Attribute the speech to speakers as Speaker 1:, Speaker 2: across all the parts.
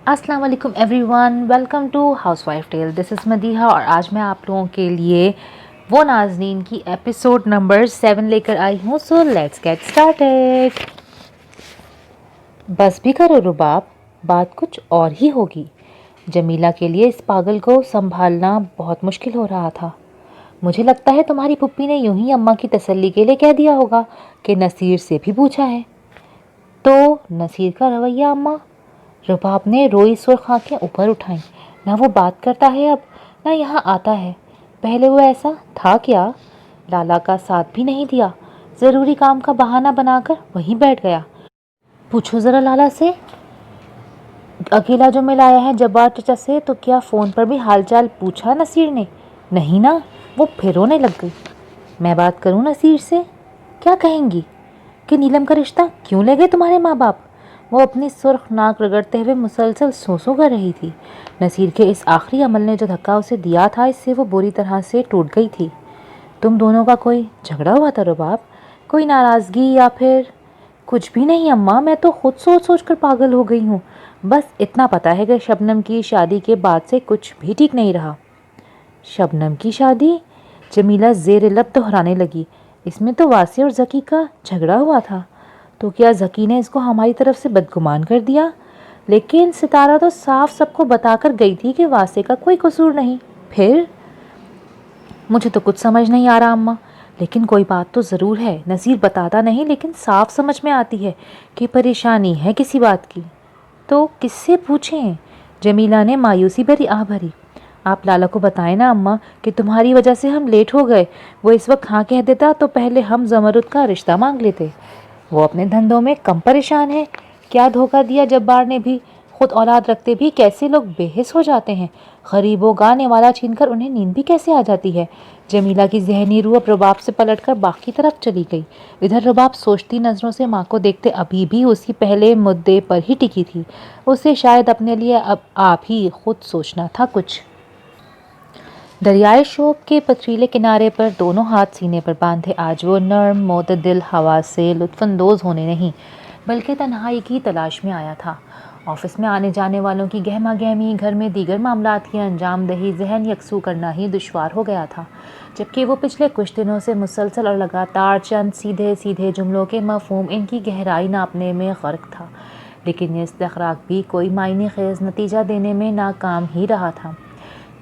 Speaker 1: السلام علیکم everyone, welcome to house wife tale. This is Madiha اور آج میں آپ لوگوں کے لیے وہ نازنین کی ایپیسوڈ نمبر 7 لے کر آئی ہوں. So let's get started. بس بھی کرو رباب، بات کچھ اور ہی ہوگی. جمیلہ کے لیے اس پاگل کو سنبھالنا بہت مشکل ہو رہا تھا. مجھے لگتا ہے تمہاری پھپھی نے یوں ہی اماں کی تسلی کے لیے کہہ دیا ہوگا کہ نصیر سے بھی پوچھا ہے. تو نصیر کا رویہ اماں؟ رباب نے روئی سرخ آنکھیں اوپر اٹھائیں. نہ وہ بات کرتا ہے اب، نہ یہاں آتا ہے. پہلے وہ ایسا تھا کیا؟ لالا کا ساتھ بھی نہیں دیا، ضروری کام کا بہانہ بنا کر وہیں بیٹھ گیا. پوچھو ذرا لالا سے، اکیلا جو ملایا ہے جبار چچا سے، تو کیا فون پر بھی حال چال پوچھا نصیر نے؟ نہیں نا. وہ پھر رونے لگ گئی. میں بات کروں نصیر سے؟ کیا کہیں گی؟ کہ نیلم کا رشتہ کیوں لے گئے تمہارے ماں باپ؟ وہ اپنی سرخ ناک رگڑتے ہوئے مسلسل سو کر رہی تھی. نصیر کے اس آخری عمل نے جو دھکا اسے دیا تھا، اس سے وہ بری طرح سے ٹوٹ گئی تھی. تم دونوں کا کوئی جھگڑا ہوا تھا رباب؟ کوئی ناراضگی یا پھر؟ کچھ بھی نہیں اماں، میں تو خود سوچ سوچ کر پاگل ہو گئی ہوں. بس اتنا پتا ہے کہ شبنم کی شادی کے بعد سے کچھ بھی ٹھیک نہیں رہا. شبنم کی شادی؟ جمیلہ زیر لب دہرانے لگی. اس میں تو واسع اور ذکی کا جھگڑا ہوا تھا. تو کیا ذکی نے اس کو ہماری طرف سے بدگمان کر دیا؟ لیکن ستارہ تو صاف سب کو بتا کر گئی تھی کہ واسع کا کوئی قصور نہیں. پھر؟ مجھے تو کچھ سمجھ نہیں آ رہا اماں، لیکن کوئی بات تو ضرور ہے. نصیر بتاتا نہیں، لیکن صاف سمجھ میں آتی ہے کہ پریشانی ہے کسی بات کی. تو کس سے پوچھیں؟ جمیلہ نے مایوسی بھری آہ بھری. آپ لالا کو بتائیں نا اماں کہ تمہاری وجہ سے ہم لیٹ ہو گئے. وہ اس وقت ہاں کہہ دیتا تو پہلے ہم زمرد کا رشتہ مانگ لیتے. وہ اپنے دھندوں میں کم پریشان ہے. کیا دھوکہ دیا جبار نے بھی. خود اولاد رکھتے بھی کیسے لوگ بے حس ہو جاتے ہیں. غریبوں گانے والا چھین کر انہیں نیند بھی کیسے آ جاتی ہے. جمیلہ کی ذہنی روح اب رباب سے پلٹ کر باقی طرف چلی گئی. ادھر رباب سوچتی نظروں سے ماں کو دیکھتے ابھی بھی اسی پہلے مدعے پر ہی ٹکی تھی. اسے شاید اپنے لیے اب آپ ہی خود سوچنا تھا کچھ. دریائے شوق کے پتھریلے کنارے پر دونوں ہاتھ سینے پر باندھے آج وہ نرم معتدل ہوا سے لطف اندوز ہونے نہیں بلکہ تنہائی کی تلاش میں آیا تھا. آفس میں آنے جانے والوں کی گہما گہمی، گھر میں دیگر معاملات کی انجام دہی ذہن یکسو کرنا ہی دشوار ہو گیا تھا، جبکہ وہ پچھلے کچھ دنوں سے مسلسل اور لگاتار چند سیدھے سیدھے جملوں کے مفہوم، ان کی گہرائی ناپنے میں غرق تھا. لیکن یہ استخراج بھی کوئی معنی خیز نتیجہ دینے میں ناکام ہی رہا تھا.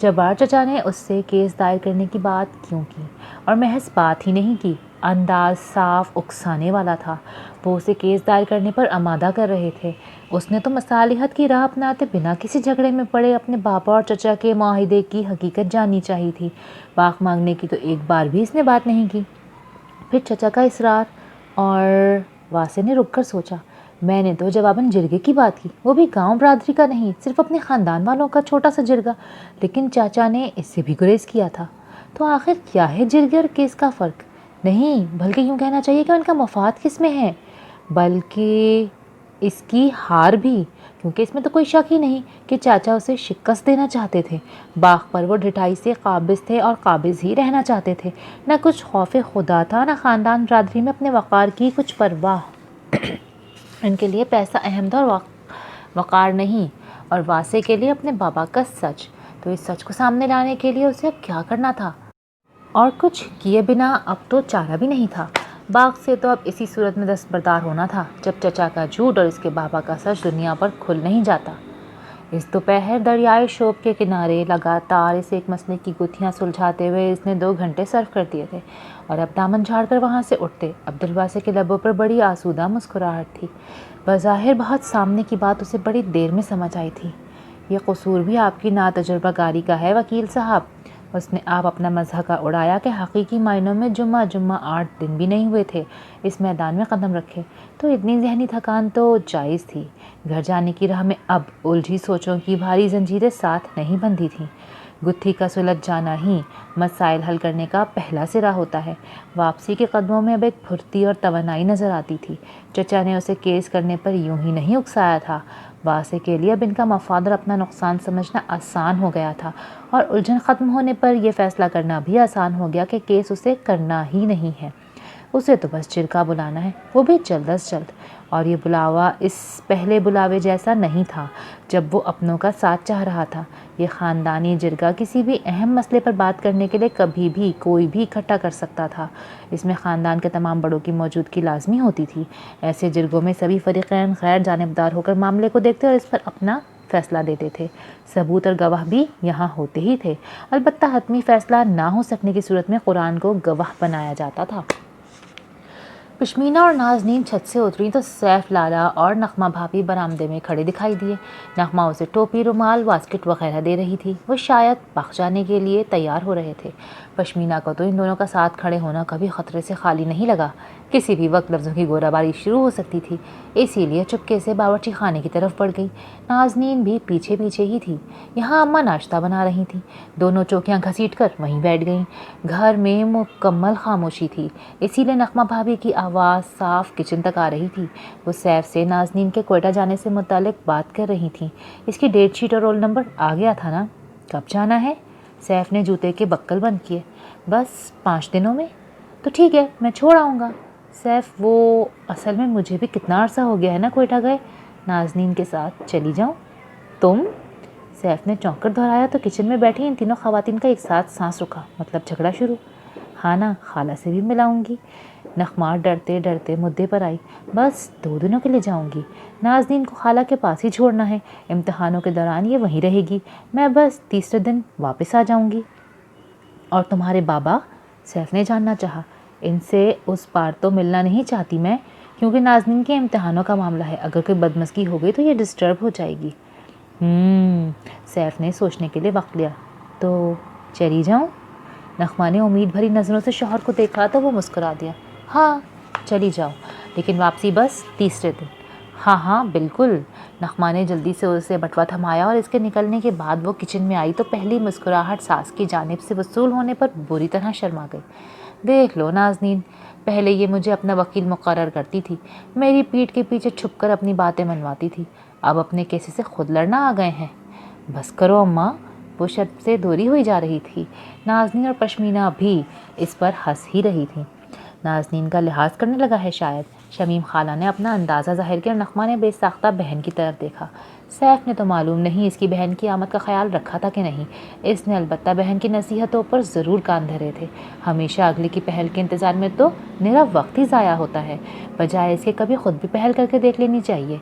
Speaker 1: جبار چچا نے اس سے کیس دائر کرنے کی بات کیوں کی؟ اور محض بات ہی نہیں کی، انداز صاف اکسانے والا تھا. وہ اسے کیس دائر کرنے پر آمادہ کر رہے تھے. اس نے تو مصالحت کی راہ اپناتے بنا کسی جھگڑے میں پڑے اپنے بابا اور چچا کے معاہدے کی حقیقت جاننی چاہی تھی. باغ مانگنے کی تو ایک بار بھی اس نے بات نہیں کی. پھر چچا کا اصرار، اور واسع نے رک کر سوچا. میں نے تو جواباً جرگے کی بات کی، وہ بھی گاؤں برادری کا نہیں، صرف اپنے خاندان والوں کا چھوٹا سا جرگہ. لیکن چاچا نے اس سے بھی گریز کیا تھا. تو آخر کیا ہے جرگے اور کیس کا فرق؟ نہیں، بلکہ یوں کہنا چاہیے کہ ان کا مفاد کس میں ہے، بلکہ اس کی ہار بھی، کیونکہ اس میں تو کوئی شک ہی نہیں کہ چاچا اسے شکست دینا چاہتے تھے. باغ پر وہ ڈٹائی سے قابض تھے اور قابض ہی رہنا چاہتے تھے. نہ کچھ خوف خدا تھا، نہ خاندان برادری میں اپنے وقار کی کچھ پرواہ. ان کے لیے پیسہ اہم تھا اور وقار نہیں، اور واسع کے لیے اپنے بابا کا سچ. تو اس سچ کو سامنے لانے کے لیے اسے اب کیا کرنا تھا؟ اور کچھ کیے بنا اب تو چارہ بھی نہیں تھا. باغ سے تو اب اسی صورت میں دستبردار ہونا تھا جب چچا کا جھوٹ اور اس کے بابا کا سچ دنیا پر کھل نہیں جاتا. اس دوپہر دریائے شوق کے کنارے لگاتار اس ایک مسئلے کی گتھیاں سلجھاتے ہوئے اس نے 2 گھنٹے صرف کر دیے تھے، اور اب دامن جھاڑ کر وہاں سے اٹھتے. عبدالواسع کے لبوں پر بڑی آسودہ مسکراہٹ تھی. بظاہر بہت سامنے کی بات اسے بڑی دیر میں سمجھ آئی تھی. یہ قصور بھی آپ کی ناتجربہ کاری کا ہے وکیل صاحب. اس نے آپ اپنا مضحکہ اڑایا کہ حقیقی معنوں میں جمعہ 8 دن بھی نہیں ہوئے تھے اس میدان میں قدم رکھے، تو اتنی ذہنی تھکان تو جائز تھی. گھر جانے کی راہ میں اب الجھی سوچوں کی بھاری زنجیریں ساتھ نہیں بندھی تھیں. گتھی کا سلجھ جانا ہی مسائل حل کرنے کا پہلا سرا ہوتا ہے. واپسی کے قدموں میں اب ایک پھرتی اور توانائی نظر آتی تھی. چچا نے اسے کیس کرنے پر یوں ہی نہیں اکسایا تھا. واسع کے لیے اب ان کا مفاد اور اپنا نقصان سمجھنا آسان ہو گیا تھا، اور الجھن ختم ہونے پر یہ فیصلہ کرنا بھی آسان ہو گیا کہ کیس اسے کرنا ہی نہیں ہے. اسے تو بس جرگہ بلانا ہے، وہ بھی جلد از جلد۔ اور یہ بلاوا اس پہلے بلاوے جیسا نہیں تھا جب وہ اپنوں کا ساتھ چاہ رہا تھا۔ یہ خاندانی جرگہ کسی بھی اہم مسئلے پر بات کرنے کے لیے کبھی بھی کوئی بھی اکٹھا کر سکتا تھا۔ اس میں خاندان کے تمام بڑوں کی موجودگی لازمی ہوتی تھی۔ ایسے جرگوں میں سبھی فریقین غیر جانبدار ہو کر معاملے کو دیکھتے اور اس پر اپنا فیصلہ دیتے تھے۔ ثبوت اور گواہ بھی یہاں ہوتے ہی تھے، البتہ حتمی فیصلہ نہ ہو سکنے کی صورت میں قرآن کو گواہ بنایا جاتا تھا۔ پشمینہ اور نازنین چھت سے اتری تو سیف لالا اور نغمہ بھابھی برآمدے میں کھڑے دکھائی دیے۔ نغمہ اسے ٹوپی، رومال، واسکٹ وغیرہ دے رہی تھی۔ وہ شاید بخ جانے کے لیے تیار ہو رہے تھے۔ پشمینہ کو تو ان دونوں کا ساتھ کھڑے ہونا کبھی خطرے سے خالی نہیں لگا۔ کسی بھی وقت لفظوں کی گولہ باری شروع ہو سکتی تھی، اسی لیے چپکے سے باورچی خانے کی طرف بڑھ گئی۔ نازنین بھی پیچھے پیچھے ہی تھی۔ یہاں اماں ناشتہ بنا رہی تھیں۔ دونوں چوکیاں گھسیٹ کر وہیں بیٹھ گئیں۔ گھر میں مکمل خاموشی تھی، اسی لیے نغمہ بھابھی کی آواز صاف کچن تک آ رہی تھی۔ وہ سیف سے نازنین کے کوئٹہ جانے سے متعلق بات کر رہی تھیں۔ اس کی ڈیٹ شیٹ اور رول نمبر آ گیا تھا نا؟ کب جانا ہے؟ سیف نے جوتے کے بکل بند کیے۔ بس 5 دنوں میں۔ تو ٹھیک ہے، میں چھوڑ آؤں گا۔ سیف، وہ اصل میں مجھے بھی کتنا عرصہ ہو گیا ہے نا کوئٹہ گئے۔ نازنین کے ساتھ چلی جاؤں؟ تم؟ سیف نے چونک کر دہرایا تو کچن میں بیٹھی ان تینوں خواتین کا ایک ساتھ سانس رکا۔ مطلب جھگڑا شروع؟ ہاں نا، خالہ سے بھی ملاؤں گی۔ نغمہ ڈرتے ڈرتے مدعے پر آئی۔ بس 2 دنوں کے لیے جاؤں گی۔ نازنین کو خالہ کے پاس ہی چھوڑنا ہے، امتحانوں کے دوران یہ وہیں رہے گی، میں بس تیسرے دن واپس آ جاؤں گی۔ اور تمہارے بابا؟ سیف نے جاننا چاہا۔ ان سے اس بار تو ملنا نہیں چاہتی میں، کیونکہ نازنین کے امتحانوں کا معاملہ ہے، اگر کوئی بدمزگی ہو گئی تو یہ ڈسٹرب ہو جائے گی۔ سیف نے سوچنے کے لیے وقت لیا۔ تو چلی جاؤں؟ نغمہ نے امید بھری نظروں سے شوہر کو دیکھا تو وہ مسکرا دیا۔ ہاں چلی جاؤ، لیکن واپسی بس تیسرے دن۔ ہاں ہاں بالکل۔ نغمہ نے جلدی سے اسے بٹوا تھمایا اور اس کے نکلنے کے بعد وہ کچن میں آئی تو پہلی مسکراہٹ ساس کی جانب سے وصول ہونے پر بری طرح شرما گئی۔ دیکھ لو نازنین، پہلے یہ مجھے اپنا وکیل مقرر کرتی تھی، میری پیٹھ کے پیچھے چھپ کر اپنی باتیں منواتی تھی، اب اپنے کیسے سے خود لڑنا آ گئے ہیں۔ بس کرو اماں، وہ شرط سے دوری ہوئی جا رہی تھی۔ نازنین اور پشمینہ بھی اس پر ہنس ہی رہی تھی۔ نازنین کا لحاظ کرنے لگا ہے شاید۔ شمیم خالہ نے اپنا اندازہ ظاہر کیا اور نغمہ نے بے ساختہ بہن کی طرف دیکھا۔ سیف نے تو معلوم نہیں اس کی بہن کی آمد کا خیال رکھا تھا کہ نہیں، اس نے البتہ بہن کی نصیحتوں پر ضرور کان دھرے تھے۔ ہمیشہ اگلے کی پہل کے انتظار میں تو میرا وقت ہی ضائع ہوتا ہے، بجائے اس کے کبھی خود بھی پہل کر کے دیکھ لینی چاہیے۔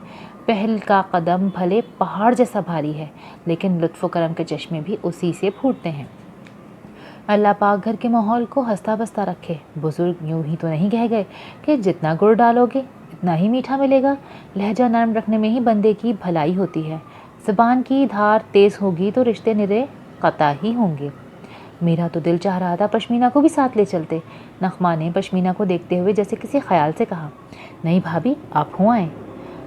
Speaker 1: پہل کا قدم بھلے پہاڑ جیسا بھاری ہے، لیکن لطف و کرم کے چشمے بھی اسی سے پھوٹتے ہیں۔ اللہ پاک گھر کے ماحول کو ہنستا بستا رکھے۔ بزرگ یوں ہی تو نہیں کہہ گئے کہ جتنا گڑ ڈالو گے اتنا ہی میٹھا ملے گا۔ لہجہ نرم رکھنے میں ہی بندے کی بھلائی ہوتی ہے۔ زبان کی دھار تیز ہوگی تو رشتے نرے قطع ہی ہوں گے۔ میرا تو دل چاہ رہا تھا پشمینہ کو بھی ساتھ لے چلتے۔ نغمہ نے پشمینہ کو دیکھتے ہوئے جیسے کسی خیال سے کہا۔ نہیں بھابھی، آپ ہوں آئیں۔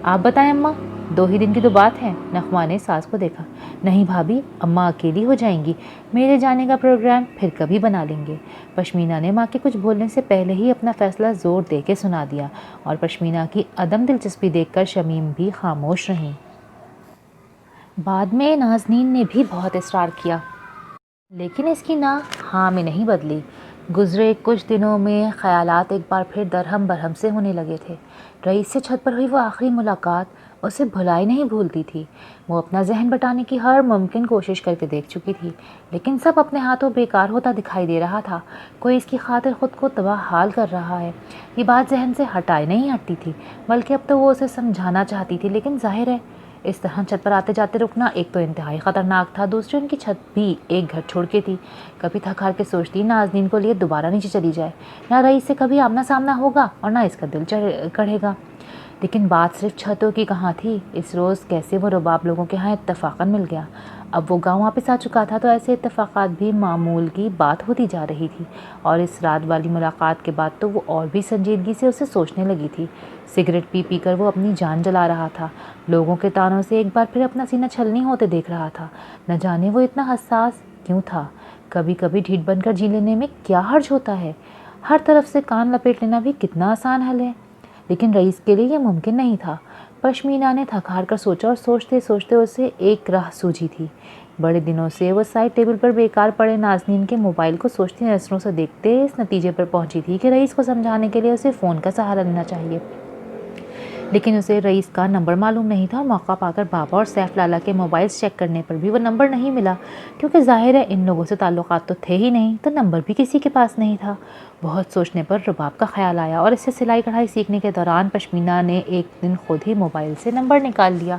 Speaker 1: آپ بتائیں اماں، 2 ہی دن کی تو بات ہے۔ نغمہ نے ساس کو دیکھا۔ نہیں بھابھی، اماں اکیلی ہو جائیں گی، میرے جانے کا پروگرام پھر کبھی بنا لیں گے۔ پشمینہ نے ماں کے کچھ بولنے سے پہلے ہی اپنا فیصلہ زور دے کے سنا دیا، اور پشمینہ کی عدم دلچسپی دیکھ کر شمیم بھی خاموش رہیں۔ بعد میں نازنین نے بھی بہت اصرار کیا، لیکن اس کی نہ ہاں میں نہیں بدلی۔ گزرے کچھ دنوں میں خیالات ایک بار پھر درہم برہم سے ہونے لگے تھے۔ رئیس سے چھت پر ہوئی وہ آخری ملاقات اسے بھلائی نہیں بھولتی تھی۔ وہ اپنا ذہن بٹانے کی ہر ممکن کوشش کر کے دیکھ چکی تھی، لیکن سب اپنے ہاتھوں بیکار ہوتا دکھائی دے رہا تھا۔ کوئی اس کی خاطر خود کو تباہ حال کر رہا ہے، یہ بات ذہن سے ہٹائے نہیں ہٹتی تھی، بلکہ اب تو وہ اسے سمجھانا چاہتی تھی، لیکن ظاہر ہے اس طرح چھت پر آتے جاتے رکنا ایک تو انتہائی خطرناک تھا، دوسری ان کی چھت بھی ایک گھر چھوڑ کے تھی۔ کبھی تھک ہار کے سوچتی نازنین کو لیے دوبارہ نیچے چلی جائے، نہ رئیس سے کبھی آمنا سامنا ہوگا اور نہ اس کا دل کڑھے گا۔ لیکن بات صرف چھتوں کی کہاں تھی، اس روز کیسے وہ رباب لوگوں کے ہاں اتفاقاً مل گیا۔ اب وہ گاؤں واپس آ چکا تھا تو ایسے اتفاقات بھی معمول کی بات ہوتی جا رہی تھی، اور اس رات والی ملاقات کے بعد تو وہ اور بھی سنجیدگی سے اسے سوچنے لگی تھی۔ سگریٹ پی پی کر وہ اپنی جان جلا رہا تھا، لوگوں کے تانوں سے ایک بار پھر اپنا سینہ چھلنی ہوتے دیکھ رہا تھا۔ نہ جانے وہ اتنا حساس کیوں تھا؟ کبھی کبھی ڈھیٹ بن کر جی لینے میں کیا حرج ہوتا ہے؟ ہر طرف سے کان لپیٹ لینا بھی کتنا آسان حل ہے، لیکن رئیس کے لیے یہ ممکن نہیں تھا۔ پشمینہ نے تھک ہار کر سوچا، اور سوچتے سوچتے اسے ایک راہ سوجھی تھی۔ بڑے دنوں سے وہ سائڈ ٹیبل پر بیکار پڑے نازنین کے موبائل کو سوچتی نظروں سے دیکھتے اس نتیجے پر پہنچی تھی کہ رئیس کو سمجھانے کے لیے اسے فون کا سہارا لینا چاہیے، لیکن اسے رئیس کا نمبر معلوم نہیں تھا اور موقع پا کر بابا اور سیف لالا کے موبائلز چیک کرنے پر بھی وہ نمبر نہیں ملا، کیونکہ ظاہر ہے ان لوگوں سے تعلقات تو تھے ہی نہیں، تو نمبر بھی کسی کے پاس نہیں تھا۔ بہت سوچنے پر رباب کا خیال آیا اور اس سے سلائی کڑھائی سیکھنے کے دوران پشمینہ نے ایک دن خود ہی موبائل سے نمبر نکال لیا۔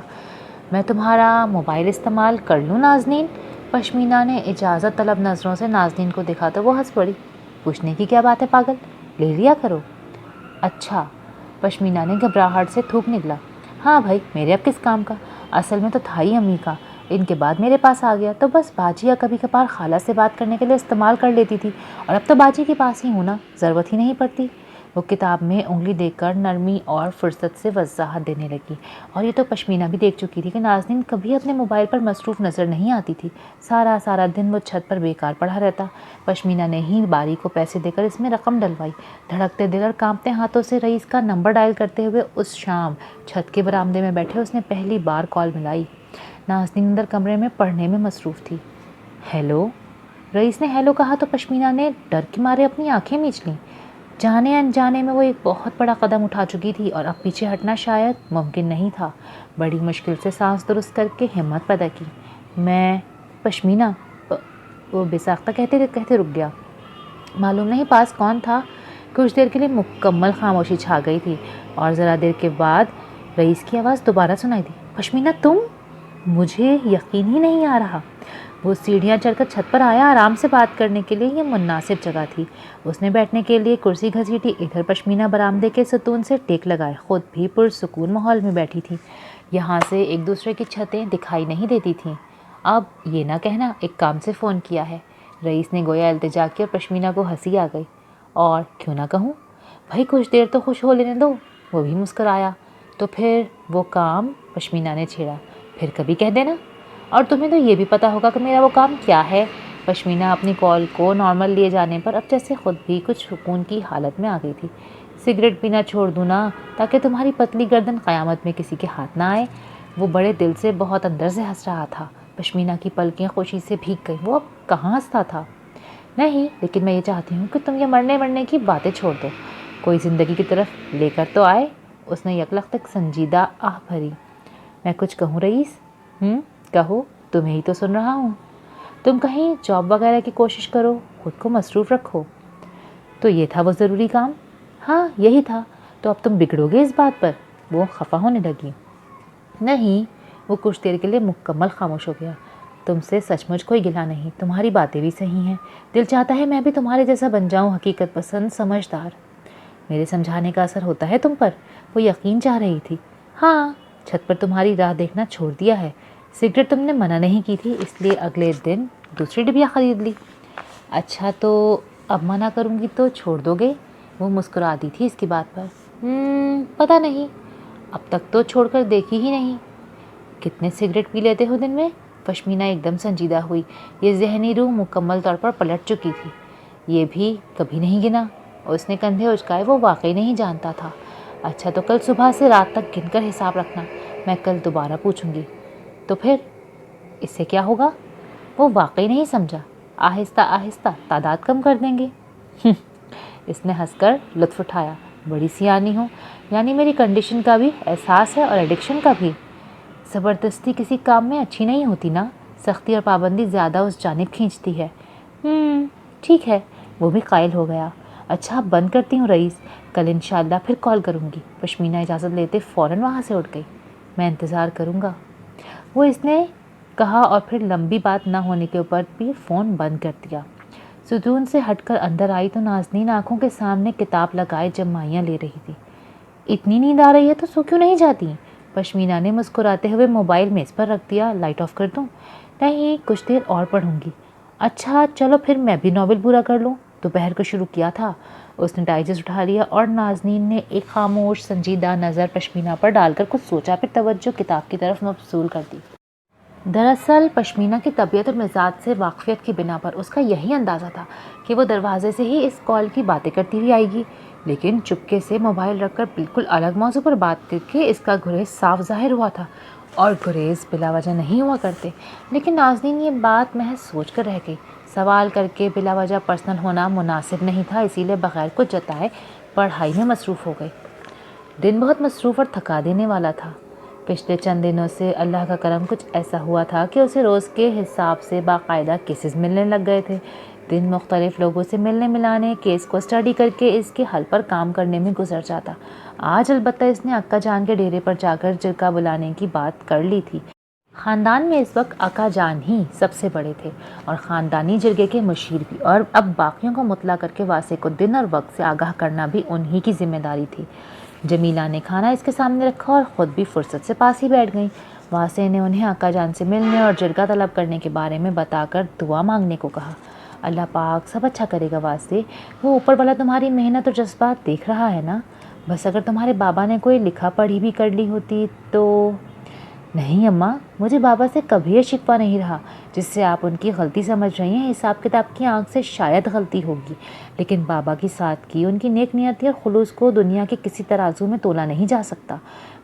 Speaker 1: میں تمہارا موبائل استعمال کر لوں نازنین؟ پشمینہ نے اجازت طلب نظروں سے نازنین کو دیکھا تو وہ ہنس پڑی۔ پوچھنے کی کیا بات ہے پاگل، لے لیا کرو۔ اچھا، پشمینہ نے گھبراہٹ سے تھوک نکلا۔ ہاں بھائی، میرے اب کس کام کا، اصل میں تو تھا ہی امی کا، ان کے بعد میرے پاس آ گیا تو بس باجی یا کبھی کبھار خالہ سے بات کرنے کے لیے استعمال کر لیتی تھی، اور اب تو باجی کے پاس ہی ہوں نا، ضرورت ہی نہیں پڑتی۔ وہ کتاب میں انگلی دے کر نرمی اور فرصت سے وضاحت دینے لگی، اور یہ تو پشمینہ بھی دیکھ چکی تھی کہ نازنین کبھی اپنے موبائل پر مصروف نظر نہیں آتی تھی، سارا دن وہ چھت پر بیکار پڑا رہتا۔ پشمینہ نے ہی باری کو پیسے دے کر اس میں رقم ڈلوائی، دھڑکتے دل اور کانپتے ہاتھوں سے رئیس کا نمبر ڈائل کرتے ہوئے اس شام چھت کے برآمدے میں بیٹھے اس نے پہلی بار کال ملائی۔ نازنین اندر کمرے میں پڑھنے میں مصروف تھی۔ ہیلو، رئیس نے ہیلو کہا تو پشمینہ نے ڈر کے مارے اپنی آنکھیں میچ لیں۔ جانے انجانے میں وہ ایک بہت بڑا قدم اٹھا چکی تھی اور اب پیچھے ہٹنا شاید ممکن نہیں تھا۔ بڑی مشکل سے سانس درست کر کے ہمت پیدا کی۔ میں پشمینہ، وہ بے ساختہ کہتے کہتے رک گیا۔ معلوم نہیں پاس کون تھا۔ کچھ دیر کے لیے مکمل خاموشی چھا گئی تھی اور ذرا دیر کے بعد رئیس کی آواز دوبارہ سنائی دی۔ پشمینہ تم؟ مجھے یقین ہی نہیں آ رہا۔ وہ سیڑھیاں چڑھ کر چھت پر آیا۔ آرام سے بات کرنے کے لیے یہ مناسب جگہ تھی۔ اس نے بیٹھنے کے لیے کرسی گھسیٹی، ادھر پشمینہ برآمدے کے ستون سے ٹیک لگائے خود بھی پرسکون ماحول میں بیٹھی تھی۔ یہاں سے ایک دوسرے کی چھتیں دکھائی نہیں دیتی تھیں۔ اب یہ نہ کہنا ایک کام سے فون کیا ہے، رئیس نے گویا التجا کی اور پشمینہ کو ہنسی آ گئی۔ اور کیوں نہ کہوں بھائی، کچھ دیر تو خوش ہو لینے دو۔ وہ بھی مسکرایا۔ تو پھر وہ کام، پشمینہ نے چھیڑا، پھر کبھی کہہ دینا، اور تمہیں تو یہ بھی پتا ہوگا کہ میرا وہ کام کیا ہے۔ پشمینہ اپنی کال کو نارمل لیے جانے پر اب جیسے خود بھی کچھ سکون کی حالت میں آ گئی تھی۔ سگریٹ پینا چھوڑ دوں نا تاکہ تمہاری پتلی گردن قیامت میں کسی کے ہاتھ نہ آئے۔ وہ بڑے دل سے بہت اندر سے ہنس رہا تھا۔ پشمینہ کی پلکیں خوشی سے بھیگ گئیں۔ وہ اب کہاں ہنستا تھا؟ نہیں، لیکن میں یہ چاہتی ہوں کہ تم یہ مرنے کی باتیں چھوڑ دو، کوئی زندگی کی طرف لے کر تو آئے۔ اس نے یک لخت سنجیدہ آہ بھری۔ میں کچھ کہوں رئیس؟ کہو، تمہیں ہی تو سن رہا ہوں۔ تم کہیں جاب وغیرہ کی کوشش کرو، خود کو مصروف رکھو۔ تو یہ تھا وہ ضروری کام؟ ہاں یہی تھا۔ تو اب تم بگڑو گے اس بات پر؟ وہ خفا ہونے لگی۔ نہیں، وہ کچھ دیر کے لیے مکمل خاموش ہو گیا۔ تم سے سچ مچ کوئی گلہ نہیں، تمہاری باتیں بھی صحیح ہیں، دل چاہتا ہے میں بھی تمہارے جیسا بن جاؤں، حقیقت پسند، سمجھدار۔ میرے سمجھانے کا اثر ہوتا ہے تم پر؟ وہ یقین چاہ رہی تھی۔ ہاں، چھت پر تمہاری راہ دیکھنا چھوڑ دیا ہے۔ سگریٹ تم نے منع نہیں کی تھی، اس لیے اگلے دن دوسری ڈبیا خرید لی۔ اچھا، تو اب منع کروں گی تو چھوڑ دو گے؟ وہ مسکرا دی تھی اس کی بات پر۔ پتہ نہیں، اب تک تو چھوڑ کر دیکھی ہی نہیں۔ کتنے سگریٹ پی لیتے ہو دن میں؟ پشمینہ ایک دم سنجیدہ ہوئی۔ یہ ذہنی روح مکمل طور پر پلٹ چکی تھی۔ یہ بھی کبھی نہیں گنا۔ اس نے کندھے اچکائے، وہ واقعی نہیں جانتا تھا۔ اچھا، تو کل صبح سے رات تک گن کر حساب رکھنا، میں کل دوبارہ پوچھوں گی۔ تو پھر اس سے کیا ہوگا؟ وہ واقعی نہیں سمجھا۔ آہستہ آہستہ تعداد کم کر دیں گے۔ اس نے ہنس کر لطف اٹھایا۔ بڑی سیانی ہوں، یعنی میری کنڈیشن کا بھی احساس ہے اور ایڈکشن کا بھی۔ زبردستی کسی کام میں اچھی نہیں ہوتی نا، سختی اور پابندی زیادہ اس جانب کھینچتی ہے۔ ٹھیک ہے، وہ بھی قائل ہو گیا۔ اچھا، بند کرتی ہوں رئیس، کل انشاءاللہ پھر کال کروں گی۔ پشمینہ اجازت لیتے فوراً وہاں سے اٹھ گئی۔ میں انتظار کروں گا، وہ اس نے کہا، اور پھر لمبی بات نہ ہونے کے اوپر بھی فون بند کر دیا۔ ستون سے ہٹ کر اندر آئی تو نازنین آنکھوں کے سامنے کتاب لگائے جمائیاں لے رہی تھی۔ اتنی نیند آ رہی ہے تو سو کیوں نہیں جاتی؟ پشمینہ نے مسکراتے ہوئے موبائل میز پر رکھ دیا۔ لائٹ آف کر دوں؟ نہیں، کچھ دیر اور پڑھوں گی۔ اچھا چلو پھر میں بھی ناول پورا کر لوں، دوپہر کو شروع کیا تھا۔ اس نے ڈائجسٹ اٹھا لیا اور نازنین نے ایک خاموش سنجیدہ نظر پشمینہ پر ڈال کر کچھ سوچا، پھر توجہ کتاب کی طرف مبذول کر دی۔ دراصل پشمینہ کی طبیعت اور مزاج سے واقفیت کی بنا پر اس کا یہی اندازہ تھا کہ وہ دروازے سے ہی اس کال کی باتیں کرتی ہوئی آئے گی، لیکن چپکے سے موبائل رکھ کر بالکل الگ موضوع پر بات کر کے اس کا گریز صاف ظاہر ہوا تھا، اور گریز بلا وجہ نہیں ہوا کرتے۔ لیکن نازنین یہ بات محض سوچ کر رہ گئی۔ سوال کر کے بلا وجہ پرسنل ہونا مناسب نہیں تھا، اسی لیے بغیر کچھ جتائے پڑھائی میں مصروف ہو گئی۔ دن بہت مصروف اور تھکا دینے والا تھا۔ پچھلے چند دنوں سے اللہ کا کرم کچھ ایسا ہوا تھا کہ اسے روز کے حساب سے باقاعدہ کیسز ملنے لگ گئے تھے۔ دن مختلف لوگوں سے ملنے ملانے، کیس کو اسٹڈی کر کے اس کے حل پر کام کرنے میں گزر جاتا۔ آج البتہ اس نے اکا جان کے ڈیرے پر جا کر جرگہ بلانے کی بات کر لی تھی۔ خاندان میں اس وقت اکا جان ہی سب سے بڑے تھے اور خاندانی جرگے کے مشیر بھی، اور اب باقیوں کو مطلع کر کے واسع کو دن اور وقت سے آگاہ کرنا بھی انہی کی ذمہ داری تھی۔ جمیلہ نے کھانا اس کے سامنے رکھا اور خود بھی فرصت سے پاس ہی بیٹھ گئیں۔ واسع نے انہیں اکا جان سے ملنے اور جرگہ طلب کرنے کے بارے میں بتا کر دعا مانگنے کو کہا۔ اللہ پاک سب اچھا کرے گا واسع، وہ اوپر والا تمہاری محنت اور جذبات دیکھ رہا ہے نا۔ بس اگر تمہارے بابا نے کوئی لکھا پڑھی بھی کر لی ہوتی تو۔ نہیں اماں، مجھے بابا سے کبھی یہ شکوہ نہیں رہا، جس سے آپ ان کی غلطی سمجھ رہی ہیں۔ حساب کتاب کی آنکھ سے شاید غلطی ہوگی، لیکن بابا کی سادگی، ان کی نیک نیتی اور خلوص کو دنیا کے کسی ترازو میں تولا نہیں جا سکتا۔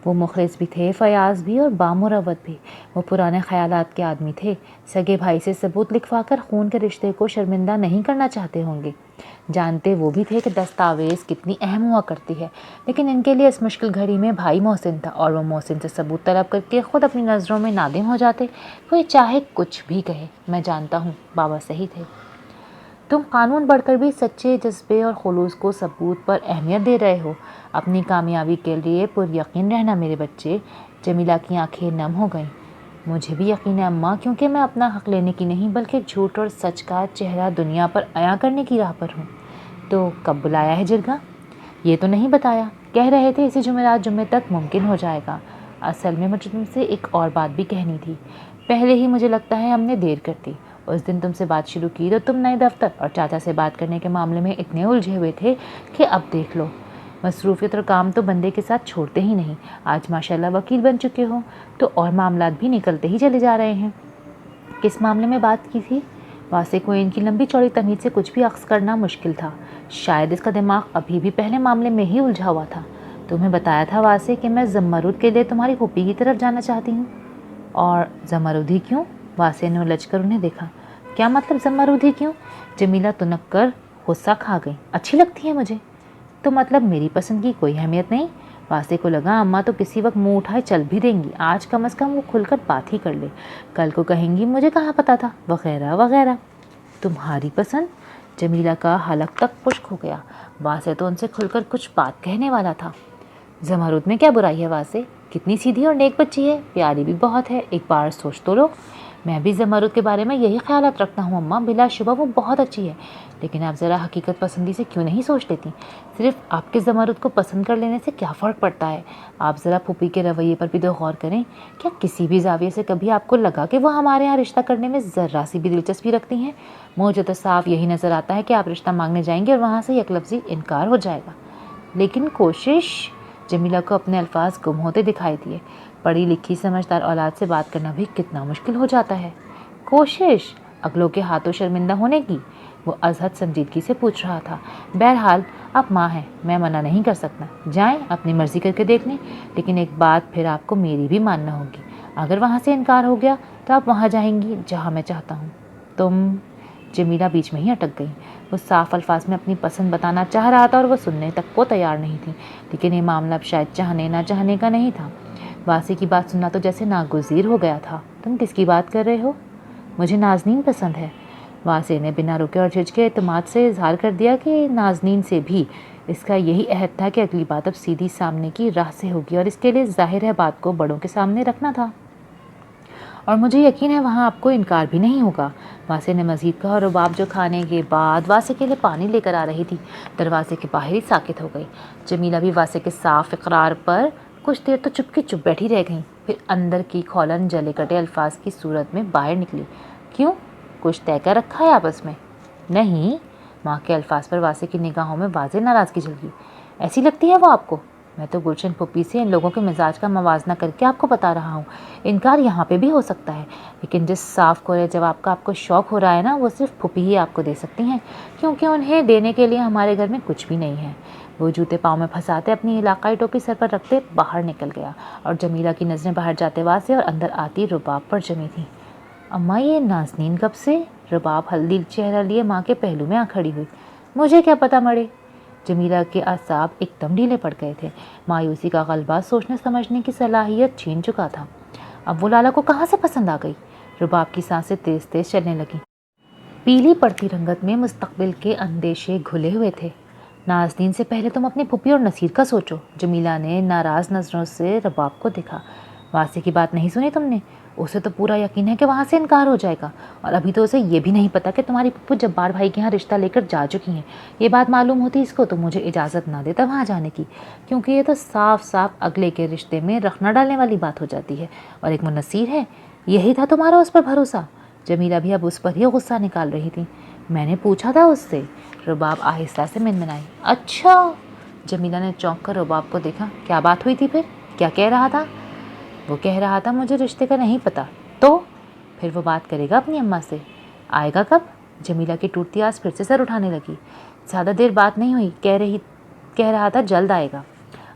Speaker 1: وہ مخلص بھی تھے، فیاض بھی اور بامروت بھی۔ وہ پرانے خیالات کے آدمی تھے، سگے بھائی سے ثبوت لکھوا کر خون کے رشتے کو شرمندہ نہیں کرنا چاہتے ہوں گے۔ جانتے وہ بھی تھے کہ دستاویز کتنی اہم ہوا کرتی ہے، لیکن ان کے لیے اس مشکل گھڑی میں بھائی محسن تھا، اور وہ محسن سے ثبوت طلب کر کے خود اپنی نظروں میں نادم ہو جاتے۔ کوئی چاہے کچھ بھی کہے، میں جانتا ہوں بابا صحیح تھے۔ تم قانون بڑھ کر بھی سچے جذبے اور خلوص کو ثبوت پر اہمیت دے رہے ہو۔ اپنی کامیابی کے لیے پر یقین رہنا میرے بچے۔ جمیلہ کی آنکھیں نم ہو گئیں۔ مجھے بھی یقین ہے اماں، کیونکہ میں اپنا حق لینے کی نہیں بلکہ جھوٹ اور سچ کا چہرہ دنیا پر عیاں کرنے کی راہ پر ہوں۔ تو کب بلایا ہے جرگہ؟ یہ تو نہیں بتایا، کہہ رہے تھے اسی جمعرات جمعے تک ممکن ہو جائے گا۔ اصل میں مجھے تم سے ایک اور بات بھی کہنی تھی۔ پہلے ہی مجھے لگتا ہے ہم نے دیر کر دی۔ اس دن تم سے بات شروع کی تو تم نئے دفتر اور چاچا سے بات کرنے کے معاملے میں اتنے الجھے ہوئے تھے کہ اب دیکھ لو، مصروفیت اور کام تو بندے کے ساتھ چھوڑتے ہی نہیں۔ آج ماشاءاللہ وکیل بن چکے ہو تو اور معاملات بھی نکلتے ہی چلے جا رہے ہیں۔ کس معاملے میں بات کی تھی؟ واسع کو ان کی لمبی چوڑی تمیز سے کچھ بھی اخذ کرنا مشکل تھا۔ شاید اس کا دماغ ابھی بھی پہلے معاملے میں ہی الجھا ہوا تھا۔ تمہیں بتایا تھا واسع کہ میں زمرد کے لیے تمہاری پھوپھی کی طرف جانا چاہتی ہوں۔ اور زمرد ہی کیوں؟ واسع نے الجھ کر انہیں دیکھا۔ کیا مطلب زمرد ہی کیوں؟ جمیلہ تنک کر غصہ کھا گئی۔ اچھی لگتی ہے مجھے۔ تو مطلب میری پسند کی کوئی اہمیت نہیں؟ واسع کو لگا اماں تو کسی وقت منہ اٹھائے چل بھی دیں گی، آج کم از کم وہ کھل کر بات ہی کر لے، کل کو کہیں گی مجھے کہاں پتا تھا، وغیرہ وغیرہ۔ تمہاری پسند؟ جمیلہ کا حلق تک خشک ہو گیا۔ واسع تو ان سے کھل کر کچھ بات کہنے والا تھا۔ زمرد میں کیا برائی ہے واسع؟ کتنی سیدھی اور نیک بچی ہے، پیاری بھی بہت ہے، ایک بار سوچ تو لو۔ میں بھی زمرد کے بارے میں یہی خیالات رکھتا ہوں اماں، بلا شبہ وہ بہت اچھی ہے، لیکن آپ ذرا حقیقت پسندی سے کیوں نہیں سوچ لیتی؟ صرف آپ کے زمرد کو پسند کر لینے سے کیا فرق پڑتا ہے؟ آپ ذرا پھوپھی کے رویے پر بھی تو غور کریں۔ کیا کسی بھی زاویے سے کبھی آپ کو لگا کہ وہ ہمارے ہاں رشتہ کرنے میں ذرا سی بھی دلچسپی رکھتی ہیں؟ مجھے تو صاف یہی نظر آتا ہے کہ آپ رشتہ مانگنے جائیں گے اور وہاں سے یک لفظی انکار ہو جائے گا۔ لیکن کوشش۔ جمیلہ کو اپنے الفاظ گم ہوتے دکھائی دیے۔ پڑھی لکھی سمجھدار اولاد سے بات کرنا بھی کتنا مشکل ہو جاتا ہے۔ کوشش اگلوں کے ہاتھوں شرمندہ ہونے کی؟ وہ ازحد سنجیدگی سے پوچھ رہا تھا۔ بہرحال آپ ماں ہیں، میں منع نہیں کر سکتا، جائیں اپنی مرضی کر کے دیکھ لیں، لیکن ایک بات پھر آپ کو میری بھی ماننا ہوگی، اگر وہاں سے انکار ہو گیا تو آپ وہاں جائیں گی جہاں میں چاہتا ہوں۔ تم؟ جمیلہ بیچ میں ہی اٹک گئی۔ وہ صاف الفاظ میں اپنی پسند بتانا چاہ رہا تھا اور وہ سننے تک کو تیار نہیں تھی، لیکن یہ معاملہ اب شاید چاہنے نہ چاہنے کا نہیں تھا۔ واسع کی بات سننا تو جیسے ناگزیر ہو گیا تھا۔ تم کس کی بات کر رہے ہو؟ مجھے نازنین پسند ہے۔ واسع نے بنا رکے اور جھجکے اعتماد سے اظہار کر دیا کہ نازنین سے بھی اس کا یہی عہد تھا کہ اگلی بات اب سیدھی سامنے کی راہ سے ہوگی، اور اس کے لیے ظاہر ہے بات کو بڑوں کے سامنے رکھنا تھا، اور مجھے یقین ہے وہاں آپ کو انکار بھی نہیں ہوگا۔ واسع نے مزید کہا، اور رباب جو کھانے کے بعد واسع کے لیے پانی لے کر آ رہی تھی دروازے کے باہر ہی ساکت ہو گئی۔ جمیلہ بھی واسع کے صاف اقرار پر کچھ دیر تو چپ کے چپ بیٹھی رہ گئیں، پھر اندر کی کھولن جلے کٹے الفاظ کی صورت میں باہر نکلی۔ کیوں؟ کچھ طے کر رکھا ہے آپس میں؟ نہیں۔ ماں کے الفاظ پر واسع کی نگاہوں میں واضح ناراضگی جھلکی۔ ایسی لگتی ہے وہ آپ کو؟ میں تو گلشن پھپھی سے ان لوگوں کے مزاج کا موازنہ کر کے آپ کو بتا رہا ہوں. انکار یہاں پہ بھی ہو سکتا ہے، لیکن جس صاف کورے جواب کا آپ کو شوق ہو رہا ہے نا، وہ صرف پھپھی ہی آپ کو دے سکتی ہیں، کیونکہ انہیں دینے کے لیے ہمارے گھر میں کچھ بھی نہیں ہے. وہ جوتے پاؤں میں پھنساتے اپنی علاقائی ٹوپی سر پر رکھتے باہر نکل گیا، اور جمیلہ کی نظریں باہر جاتے واضح اور اندر آتی رباب پر جمی تھیں. اماں یہ نازنین کب سے؟ رباب ہلدی چہرہ لیے ماں کے پہلو میں آ کھڑی ہوئی. مجھے کیا پتا مڑے. جمیلہ کے اعصاب ایک دم ڈھیلے پڑ گئے تھے. مایوسی کا غلبہ سوچنے سمجھنے کی صلاحیت چھین چکا تھا. اب وہ لالا کو کہاں سے پسند آ گئی؟ رباب کی سانسیں تیز تیز چلنے لگیں. پیلی پڑتی رنگت میں مستقبل کے اندیشے گھلے ہوئے تھے. نازنین سے پہلے تم اپنی پھپھی اور نصیر کا سوچو. جمیلہ نے ناراض نظروں سے رباب کو دیکھا. واسطے کی بات نہیں سنی تم نے؟ اسے تو پورا یقین ہے کہ وہاں سے انکار ہو جائے گا، اور ابھی تو اسے یہ بھی نہیں پتا کہ تمہاری پھپھو جبار بھائی کے یہاں رشتہ لے کر جا چکی ہیں. یہ بات معلوم ہوتی اس کو تو مجھے اجازت نہ دیتا وہاں جانے کی، کیونکہ یہ تو صاف صاف اگلے کے رشتے میں رخ نہ ڈالنے والی بات ہو جاتی ہے. اور ایک منصیر ہے، یہی تھا تمہارا اس پر بھروسہ؟ جمیلہ بھی اب اس پر ہی غصہ نکال رہی تھی. میں نے پوچھا تھا اس سے. رباب آہستہ سے منمنائی. اچھا. جمیلہ نے چونک کر رباب کو دیکھا. کیا بات ہوئی تھی پھر؟ کیا کہہ رہا تھا؟ وہ کہہ رہا تھا مجھے رشتے کا نہیں پتا. تو پھر وہ بات کرے گا اپنی اماں سے. آئے گا کب؟ جمیلہ کی ٹوٹتی آواز پھر سے سر اٹھانے لگی. زیادہ دیر بات نہیں ہوئی، کہہ رہا تھا جلد آئے گا.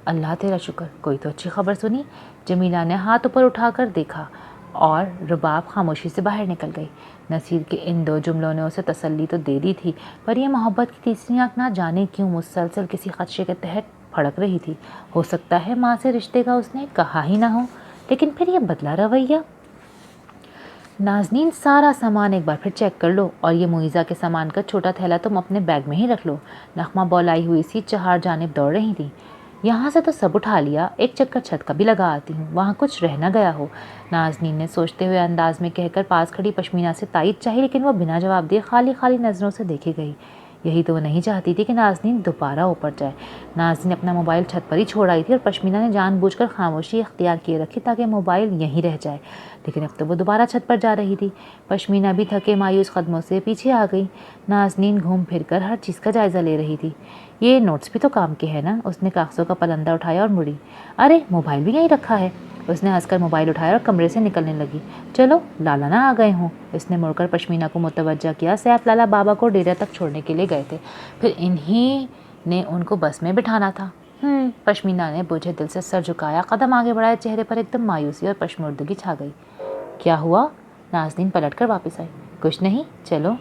Speaker 1: اللہ تیرا شکر، کوئی تو اچھی خبر سنی. جمیلہ نے ہاتھ اوپر اٹھا کر دیکھا اور رباب خاموشی سے باہر نکل گئی. نصیر کے ان دو جملوں نے اسے تسلی تو دے دی تھی، پر یہ محبت کی تیسری آنکھ نہ جانے کیوں مسلسل کسی خدشے کے تحت پھڑک رہی تھی. ہو سکتا ہے ماں سے رشتے کا اس نے کہا ہی نہ ہو، لیکن پھر یہ بدلا رویہ. نازنین سارا سامان ایک بار پھر چیک کر لو، اور یہ معیزہ کے سامان کا چھوٹا تھیلا تم اپنے بیگ میں ہی رکھ لو. نغمہ بولائی ہوئی سی چہار جانب دوڑ رہی تھی. یہاں سے تو سب اٹھا لیا، ایک چکر چھت کا بھی لگا آتی ہوں، وہاں کچھ رہ نہ گیا ہو. نازنین نے سوچتے ہوئے انداز میں کہہ کر پاس کھڑی پشمینہ سے تائید چاہی، لیکن وہ بنا جواب دیے خالی خالی نظروں سے دیکھی گئی. یہی تو وہ نہیں چاہتی تھی کہ نازنین دوبارہ اوپر جائے. نازنین اپنا موبائل چھت پر ہی چھوڑ آئی تھی، اور پشمینہ نے جان بوجھ کر خاموشی اختیار کیے رکھی تاکہ موبائل یہیں رہ جائے. لیکن اب تو وہ دوبارہ چھت پر جا رہی تھی. پشمینہ بھی تھکے مایوس قدموں سے پیچھے آ گئی. نازنین گھوم پھر کر ہر چیز کا جائزہ لے رہی تھی. یہ نوٹس بھی تو کام کے ہے نا. اس نے کاغذوں کا پلندہ اٹھایا اور مڑی. ارے موبائل بھی یہیں رکھا ہے. اس نے ہنس کر موبائل اٹھایا اور کمرے سے نکلنے لگی. چلو لالا نہ آ گئے ہوں. اس نے مڑ کر پشمینہ کو متوجہ کیا. سیف لالا بابا کو ڈیرے تک چھوڑنے کے لیے گئے تھے، پھر انہی نے ان کو بس میں بٹھانا تھا. پشمینہ نے بوجھے دل سے سر جھکایا، قدم آگے بڑھائے. چہرے پر ایک دم مایوسی اور پشمردگی چھا گئی. کیا ہوا؟ نازنین پلٹ کر واپس آئی. کچھ نہیں، چلو.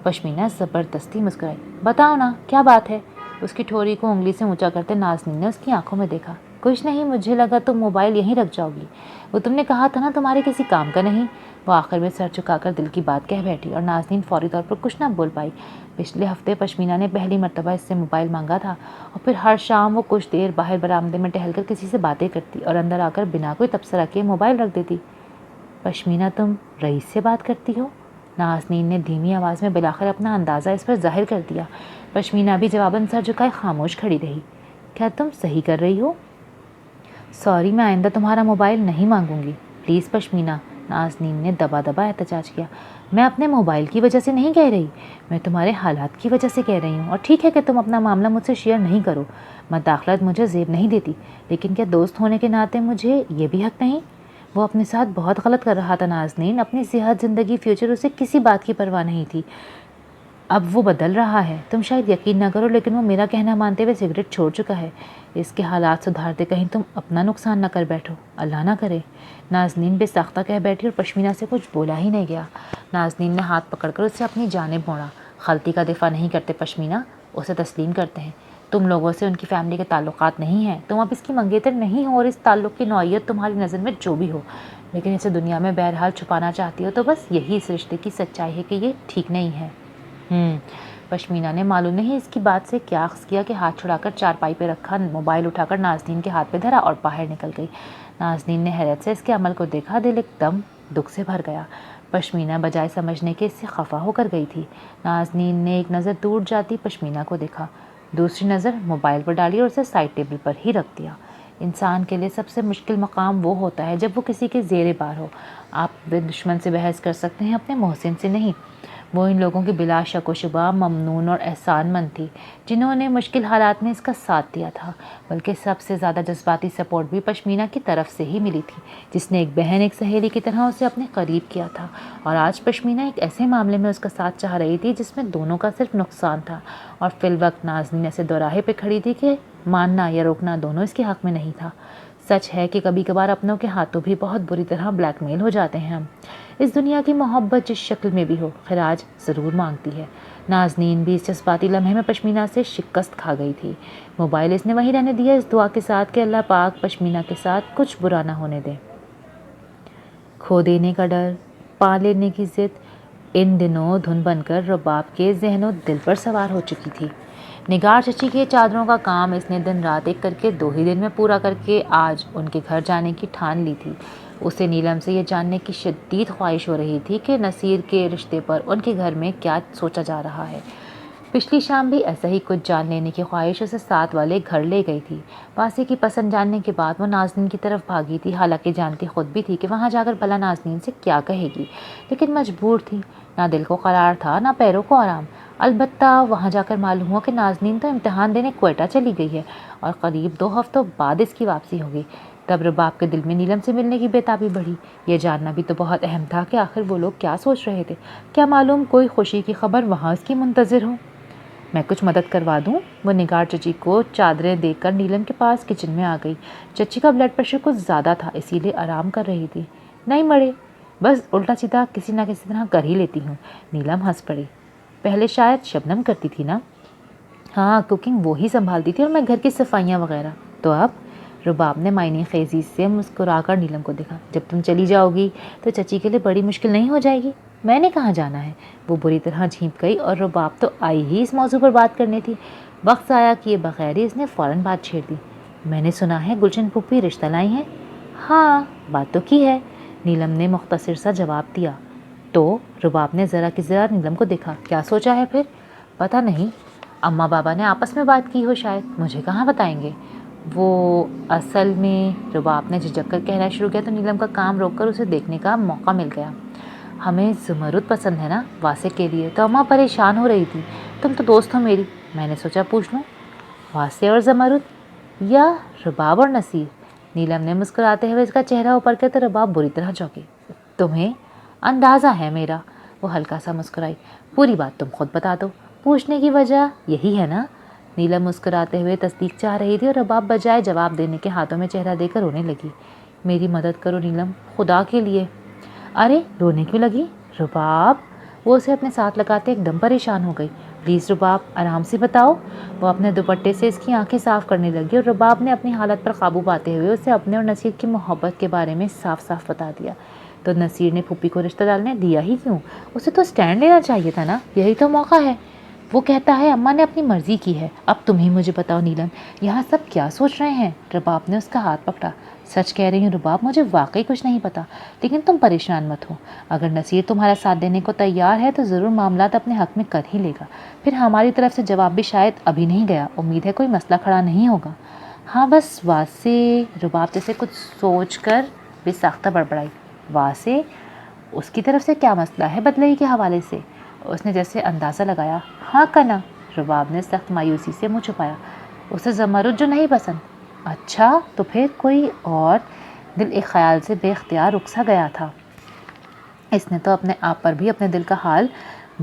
Speaker 1: پشمینہ زبردستی مسکرائی. بتاؤ نا کیا بات ہے؟ اس کی ٹھوری کو انگلی سے اونچا کرتے نازنین نے اس کی آنکھوں میں دیکھا. کچھ نہیں، مجھے لگا تم موبائل یہیں رکھ جاؤ گی. وہ تم نے کہا تھا نا تمہارے کسی کام کا نہیں. وہ آخر میں سر جھکا کر دل کی بات کہہ بیٹھی، اور نازنین فوری طور پر کچھ نہ بول پائی. پچھلے ہفتے پشمینہ نے پہلی مرتبہ اس سے موبائل مانگا تھا، اور پھر ہر شام وہ کچھ دیر باہر برآمدے میں ٹہل کر کسی سے باتیں کرتی اور اندر آ کر بنا کوئی تبصرہ کیے موبائل رکھ دیتی. پشمینہ تم رئیس سے بات کرتی ہو؟ نازنین نے دھیمی آواز میں بالآخر اپنا اندازہ اس پر ظاہر کر دیا. پشمینہ بھی جواباً سر جھکائے خاموش کھڑی رہی. کیا تم صحیح کر رہی ہو؟ سوری، میں آئندہ تمہارا موبائل نہیں مانگوں گی. پلیز پشمینہ. نازنین نے دبا دبا احتجاج کیا. میں اپنے موبائل کی وجہ سے نہیں کہہ رہی، میں تمہارے حالات کی وجہ سے کہہ رہی ہوں. اور ٹھیک ہے کہ تم اپنا معاملہ مجھ سے شیئر نہیں کرو، مداخلت مجھے زیب نہیں دیتی، لیکن کیا دوست ہونے کے ناطے مجھے یہ بھی حق نہیں؟ وہ اپنے ساتھ بہت غلط کر رہا تھا نازنین. اپنی صحت، زندگی، فیوچر، اسے کسی بات کی پرواہ نہیں تھی. اب وہ بدل رہا ہے. تم شاید یقین نہ کرو، لیکن وہ میرا کہنا مانتے ہوئے سگریٹ چھوڑ چکا ہے. اس کے حالات سدھارتے کہیں تم اپنا نقصان نہ کر بیٹھو. اللہ نہ کرے. نازنین بے ساختہ کہہ بیٹھی، اور پشمینہ سے کچھ بولا ہی نہیں گیا. نازنین نے ہاتھ پکڑ کر اسے اپنی جانب موڑا. غلطی کا دفاع نہیں کرتے پشمینہ، اسے تسلیم کرتے ہیں. تم لوگوں سے ان کی فیملی کے تعلقات نہیں ہیں. تم اب اس کی منگیتر نہیں ہو، اور اس تعلق کی نوعیت تمہاری نظر میں جو بھی ہو، لیکن اسے دنیا میں بہرحال چھپانا چاہتی ہو. تو بس یہی اس رشتے کی سچائی ہے کہ یہ ٹھیک نہیں ہے. پشمینہ نے معلوم نہیں اس کی بات سے کیا اخذ کیا کہ ہاتھ چھڑا کر چارپائی پہ رکھا موبائل اٹھا کر نازنین کے ہاتھ پہ دھرا اور باہر نکل گئی. نازنین نے حیرت سے اس کے عمل کو دیکھا. دل ایک دم دکھ سے بھر گیا. پشمینہ بجائے سمجھنے کے اس سے خفا ہو کر گئی تھی. نازنین نے ایک نظر دور جاتی پشمینہ کو دیکھا، دوسری نظر موبائل پر ڈالی اور اسے سائڈ ٹیبل پر ہی رکھ دیا. انسان کے لیے سب سے مشکل مقام وہ ہوتا ہے جب وہ کسی کے زیر بار ہو. آپ اپنے دشمن سے بحث کر سکتے ہیں، اپنے محسن سے نہیں. وہ ان لوگوں کی بلا شک و شبہ ممنون اور احسان مند تھی جنہوں نے مشکل حالات میں اس کا ساتھ دیا تھا، بلکہ سب سے زیادہ جذباتی سپورٹ بھی پشمینہ کی طرف سے ہی ملی تھی، جس نے ایک بہن ایک سہیلی کی طرح اسے اپنے قریب کیا تھا۔ اور آج پشمینہ ایک ایسے معاملے میں اس کا ساتھ چاہ رہی تھی جس میں دونوں کا صرف نقصان تھا، اور فی الوقت نازنین ایسے دوراہے پہ کھڑی تھی کہ ماننا یا روکنا دونوں اس کے حق میں نہیں تھا۔ سچ ہے کہ کبھی کبھار اپنوں کے ہاتھوں بھی بہت بری طرح بلیک میل ہو جاتے ہیں ہم۔ اس دنیا کی محبت جس شکل میں بھی ہو خراج ضرور مانگتی ہے۔ نازنین بھی اس جذباتی لمحے میں پشمینہ سے شکست کھا گئی تھی۔ موبائل اس نے وہیں رہنے دیا، اس دعا کے ساتھ کہ اللہ پاک پشمینہ کے ساتھ کچھ برا نہ ہونے دے۔ کھو دینے کا ڈر، پا لینے کی ضد ان دنوں دھن بن کر رباب کے ذہن و دل پر سوار ہو چکی تھی۔ نگار چچی کے چادروں کا کام اس نے دن رات ایک کر کے 2 ہی دن میں پورا کر کے آج ان کے گھر جانے کی ٹھان لی تھی۔ اسے نیلم سے یہ جاننے کی شدید خواہش ہو رہی تھی کہ نصیر کے رشتے پر ان کے گھر میں کیا سوچا جا رہا ہے۔ پچھلی شام بھی ایسا ہی کچھ جان لینے کی خواہش اسے ساتھ والے گھر لے گئی تھی۔ واسے کی پسند جاننے کے بعد وہ نازنین کی طرف بھاگی تھی، حالانکہ جانتی خود بھی تھی کہ وہاں جا کر بھلا نازنین سے کیا کہے گی، لیکن مجبور تھی۔ نہ دل کو قرار تھا نہ پیروں کو آرام۔ البتہ وہاں جا کر معلوم ہوا کہ نازنین تو امتحان دینے کوئٹہ چلی گئی ہے اور قریب 2 ہفتوں بعد اس کی واپسی ہوگی۔ تب رباب کے دل میں نیلم سے ملنے کی بےتابی بڑھی۔ یہ جاننا بھی تو بہت اہم تھا کہ آخر وہ لوگ کیا سوچ رہے تھے، کیا معلوم کوئی خوشی کی خبر وہاں اس کی منتظر ہو۔ میں کچھ مدد کروا دوں؟ وہ نگار چچی کو چادریں دے کر نیلم کے پاس کچن میں آ گئی۔ چچی کا بلڈ پریشر کچھ زیادہ تھا، اسی لیے آرام کر رہی تھی۔ نہیں مڑے، بس الٹا سیدھا کسی نہ کسی طرح کر ہی لیتی ہوں۔ نیلم ہنس پڑی۔ پہلے شاید شبنم کرتی تھی نا؟ ہاں، کوکنگ وہی سنبھالتی تھی اور میں گھر کی صفائیاں وغیرہ۔ تو اب؟ رباب نے معنی خیزی سے مسکرا کر نیلم کو دیکھا۔ جب تم چلی جاؤ گی تو چچی کے لیے بڑی مشکل نہیں ہو جائے گی؟ میں نے کہاں جانا ہے؟ وہ بری طرح جھینپ گئی، اور رباب تو آئی ہی اس موضوع پر بات کرنی تھی۔ وقت ضائع کیے بغیر ہی اس نے فوراً بات چھیڑ دی۔ میں نے سنا ہے گلشن پھوپھی رشتہ لائی ہیں؟ ہاں، بات تو کی ہے، نیلم نے مختصر سا جواب دیا۔ تو رباب نے ذرا کی ذرا نیلم کو دیکھا۔ کیا سوچا ہے پھر؟ پتہ نہیں، اماں بابا نے آپس میں بات کی ہو شاید، مجھے کہاں بتائیں گے وہ۔ اصل میں رباب نے جھجک کر کہنا شروع کیا تو نیلم کا کام روک کر اسے دیکھنے کا موقع مل گیا۔ ہمیں زمرد پسند ہے نا واسے کے لیے، تو اماں پریشان ہو رہی تھی۔ تم تو دوست ہو میری، میں نے سوچا پوچھ لوں۔ واسے اور زمرد یا رباب اور نصیر؟ نیلم نے مسکراتے ہوئے اس کا چہرہ اوپر کیا تو رباب بری طرح چونکی۔ تمہیں اندازہ ہے میرا، وہ ہلکا سا مسکرائی۔ پوری بات تم خود بتا دو، پوچھنے کی وجہ یہی ہے نا؟ نیلم مسکراتے ہوئے تصدیق چاہ رہی تھی اور رباب بجائے جواب دینے کے ہاتھوں میں چہرہ دے کر رونے لگی۔ میری مدد کرو نیلم، خدا کے لیے۔ ارے رونے کیوں لگی رباب؟ وہ اسے اپنے ساتھ لگاتے ایک دم پریشان ہو گئی۔ پلیز رباب، آرام سے بتاؤ۔ وہ اپنے دوپٹے سے اس کی آنکھیں صاف کرنے لگی، اور رباب نے اپنی حالت پر قابو پاتے ہوئے اسے اپنے اور نصیر کی محبت کے بارے میں صاف صاف بتا دیا۔ تو نصیر نے پھوپھی کو رشتہ ڈالنے دیا ہی کیوں؟ اسے تو سٹینڈ لینا چاہیے تھا نا، یہی تو موقع ہے۔ وہ کہتا ہے اماں نے اپنی مرضی کی ہے۔ اب تم ہی مجھے بتاؤ نیلم، یہاں سب کیا سوچ رہے ہیں؟ رباب نے اس کا ہاتھ پکڑا۔ سچ کہہ رہی ہوں رباب، مجھے واقعی کچھ نہیں پتا، لیکن تم پریشان مت ہو۔ اگر نصیر تمہارا ساتھ دینے کو تیار ہے تو ضرور معاملات اپنے حق میں کر ہی لے گا۔ پھر ہماری طرف سے جواب بھی شاید ابھی نہیں گیا، امید ہے کوئی مسئلہ کھڑا نہیں ہوگا۔ ہاں بس واسے، رباب جیسے کچھ سوچ کر بے ساختہ بڑبڑائی۔ واسے؟ اس کی طرف سے کیا مسئلہ ہے بدلئی کے حوالے سے؟ اس نے جیسے اندازہ لگایا۔ ہاں کنا، رباب نے سخت مایوسی سے منہ چھپایا۔ اسے زمرد جو نہیں پسند؟ اچھا، تو پھر کوئی اور؟ دل ایک خیال سے بے اختیار رک سا گیا تھا۔ اس نے تو اپنے آپ پر بھی اپنے دل کا حال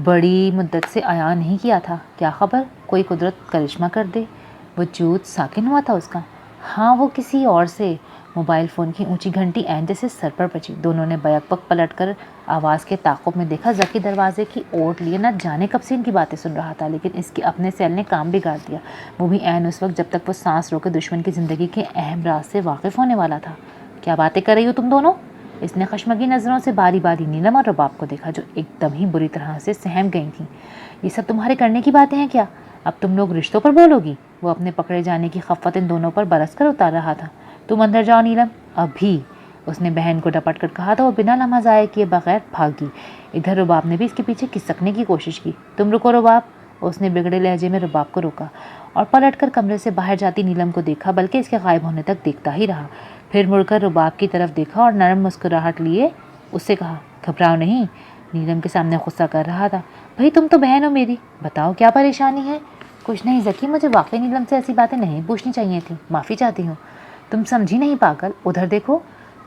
Speaker 1: بڑی مدت سے عیاں نہیں کیا تھا۔ کیا خبر کوئی قدرت کرشمہ کر دے۔ وجود ساکن ہوا تھا اس کا۔ ہاں، وہ کسی اور سے۔ موبائل فون کی اونچی گھنٹی عین جیسے سر پر بجی۔ دونوں نے بیک بک پلٹ کر آواز کے تعاقب میں دیکھا۔ ذکی دروازے کی اوٹ لیے نہ جانے کب سے ان کی باتیں سن رہا تھا، لیکن اس کے اپنے سیل نے کام بگاڑ دیا، وہ بھی عین اس وقت جب تک وہ سانس روکے دشمن کی زندگی کے اہم راز سے واقف ہونے والا تھا۔ کیا باتیں کر رہی ہو تم دونوں؟ اس نے خشمگی نظروں سے باری باری نیلم اور رباب کو دیکھا، جو ایک دم ہی بری طرح سے سہم گئی تھیں۔ یہ سب تمہارے کرنے کی باتیں ہیں کیا؟ اب تم لوگ رشتوں پر بولو گی؟ وہ اپنے پکڑے جانے کی خفت ان دونوں پر برس کر اتار رہا تھا۔ تم اندر جاؤ نیلم، ابھی، اس نے بہن کو ڈپٹ کر کہا تو وہ بنا لمحہ ضائع کیے بغیر بھاگی۔ ادھر رباب نے بھی اس کے پیچھے کھسکنے کی کوشش کی۔ تم رکو رباب، اس نے بگڑے لہجے میں رباب کو روکا اور پلٹ کر کمرے سے باہر جاتی نیلم کو دیکھا، بلکہ اس کے غائب ہونے تک دیکھتا ہی رہا۔ پھر مڑ کر رباب کی طرف دیکھا اور نرم مسکراہٹ لیے اس سے کہا، گھبراؤ نہیں۔ نیلم کے سامنے غصہ کر رہا تھا۔ بھائی تم تو بہن ہو میری، بتاؤ کیا پریشانی ہے؟ کچھ نہیں ذکی، مجھے واقعی نیلم سے ایسی باتیں نہیں پوچھنی چاہیے تھیں، معافی چاہتی ہوں۔ تم سمجھی نہیں پاگل، ادھر دیکھو۔